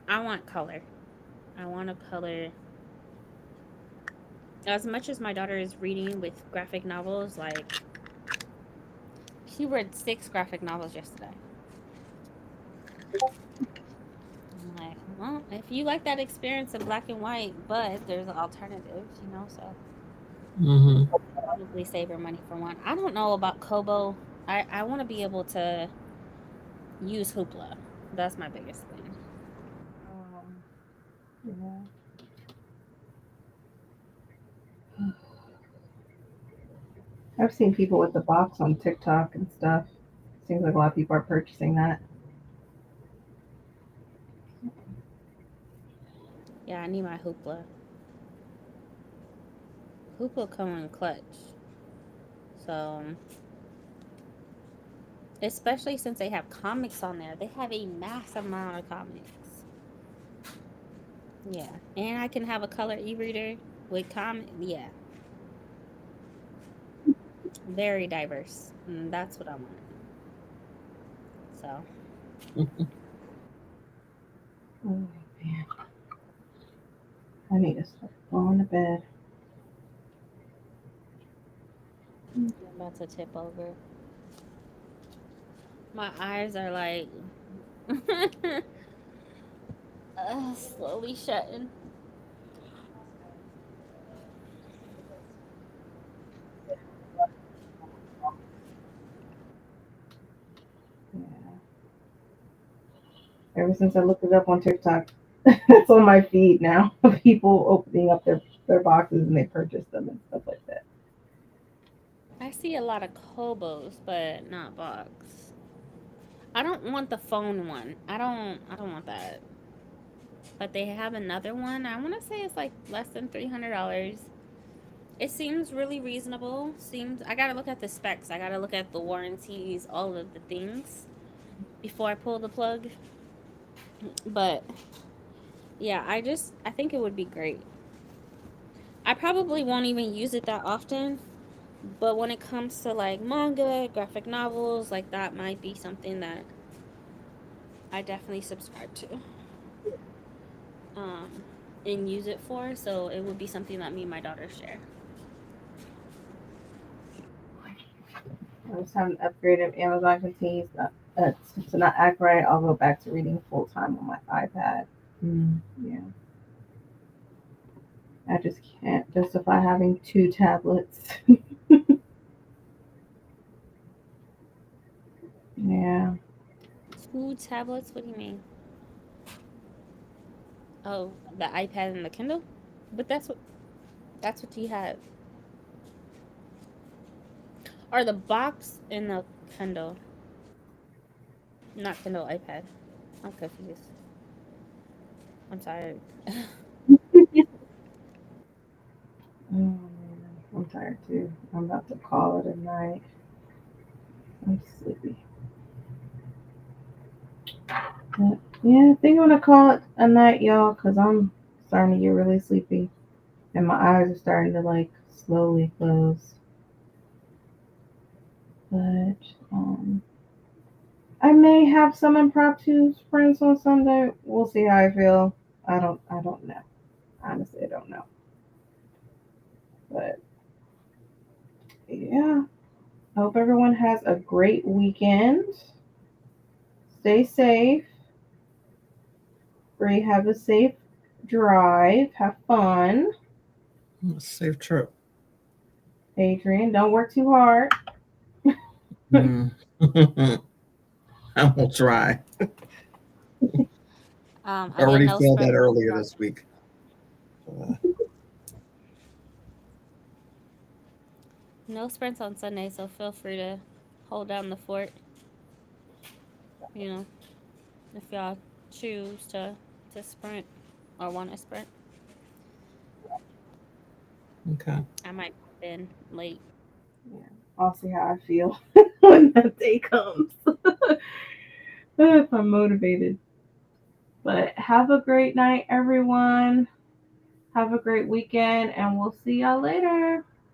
I want color. I want a color. As much as my daughter is reading with graphic novels, like she read 6 graphic novels yesterday. I'm like, well, if you like that experience in black and white, but there's alternatives, so Mm-hmm. probably save your money for one. I don't know about Kobo. I want to be able to use Hoopla. That's my biggest thing. Yeah. I've seen people with the box on TikTok and stuff. Seems like a lot of people are purchasing that. Yeah, I need my Hoopla. Hoopla come in clutch. So, especially since they have comics on there, they have a massive amount of comics. Yeah, and I can have a color e-reader with comic. Yeah, very diverse. And that's what I want. So, Oh man, I need to start going to bed. I'm about to tip over. My eyes are like slowly shutting. Yeah. Ever since I looked it up on TikTok, it's on my feed now. People opening up their boxes and they purchase them and stuff like that. I see a lot of Kobos, but not box. I don't want the phone one. I don't want that. But they have another one. I want to say it's like less than $300. It seems really reasonable. Seems I got to look at the specs. I got to look at the warranties, all of the things before I pull the plug. But yeah, I think it would be great. I probably won't even use it that often, but when it comes to like manga, graphic novels, like that might be something that I definitely subscribe to. Um and use it for, so it would be something that me and my daughter share. I just haven't upgraded. Amazon continues to not act right. I'll go back to reading full time on my iPad. Mm. Yeah, I just can't justify having two tablets. Yeah, 2 tablets? What do you mean? Oh, the iPad and the Kindle? But that's what you have. Or the box and the Kindle. Not Kindle, iPad. I'm confused. I'm tired. oh, man. I'm tired too. I'm about to call it a night. I'm sleepy. But yeah, I think I'm gonna call it a night, y'all, because I'm starting to get really sleepy and my eyes are starting to like slowly close. But I may have some impromptu friends on Sunday. We'll see how I feel. I don't know. Honestly, I don't know. But yeah, I hope everyone has a great weekend. Stay safe. Ray, have a safe drive. Have fun. Safe trip. Adrian, don't work too hard. Mm. I will try. I Again, already no failed that sprints on earlier this Sunday. week. No sprints on Sunday, so feel free to hold down the fort. You know, if y'all choose to sprint or want to sprint, Okay. I might pop in late. Yeah, I'll see how I feel when that day comes. If I'm motivated. But have a great night, everyone. Have a great weekend, and we'll see y'all later.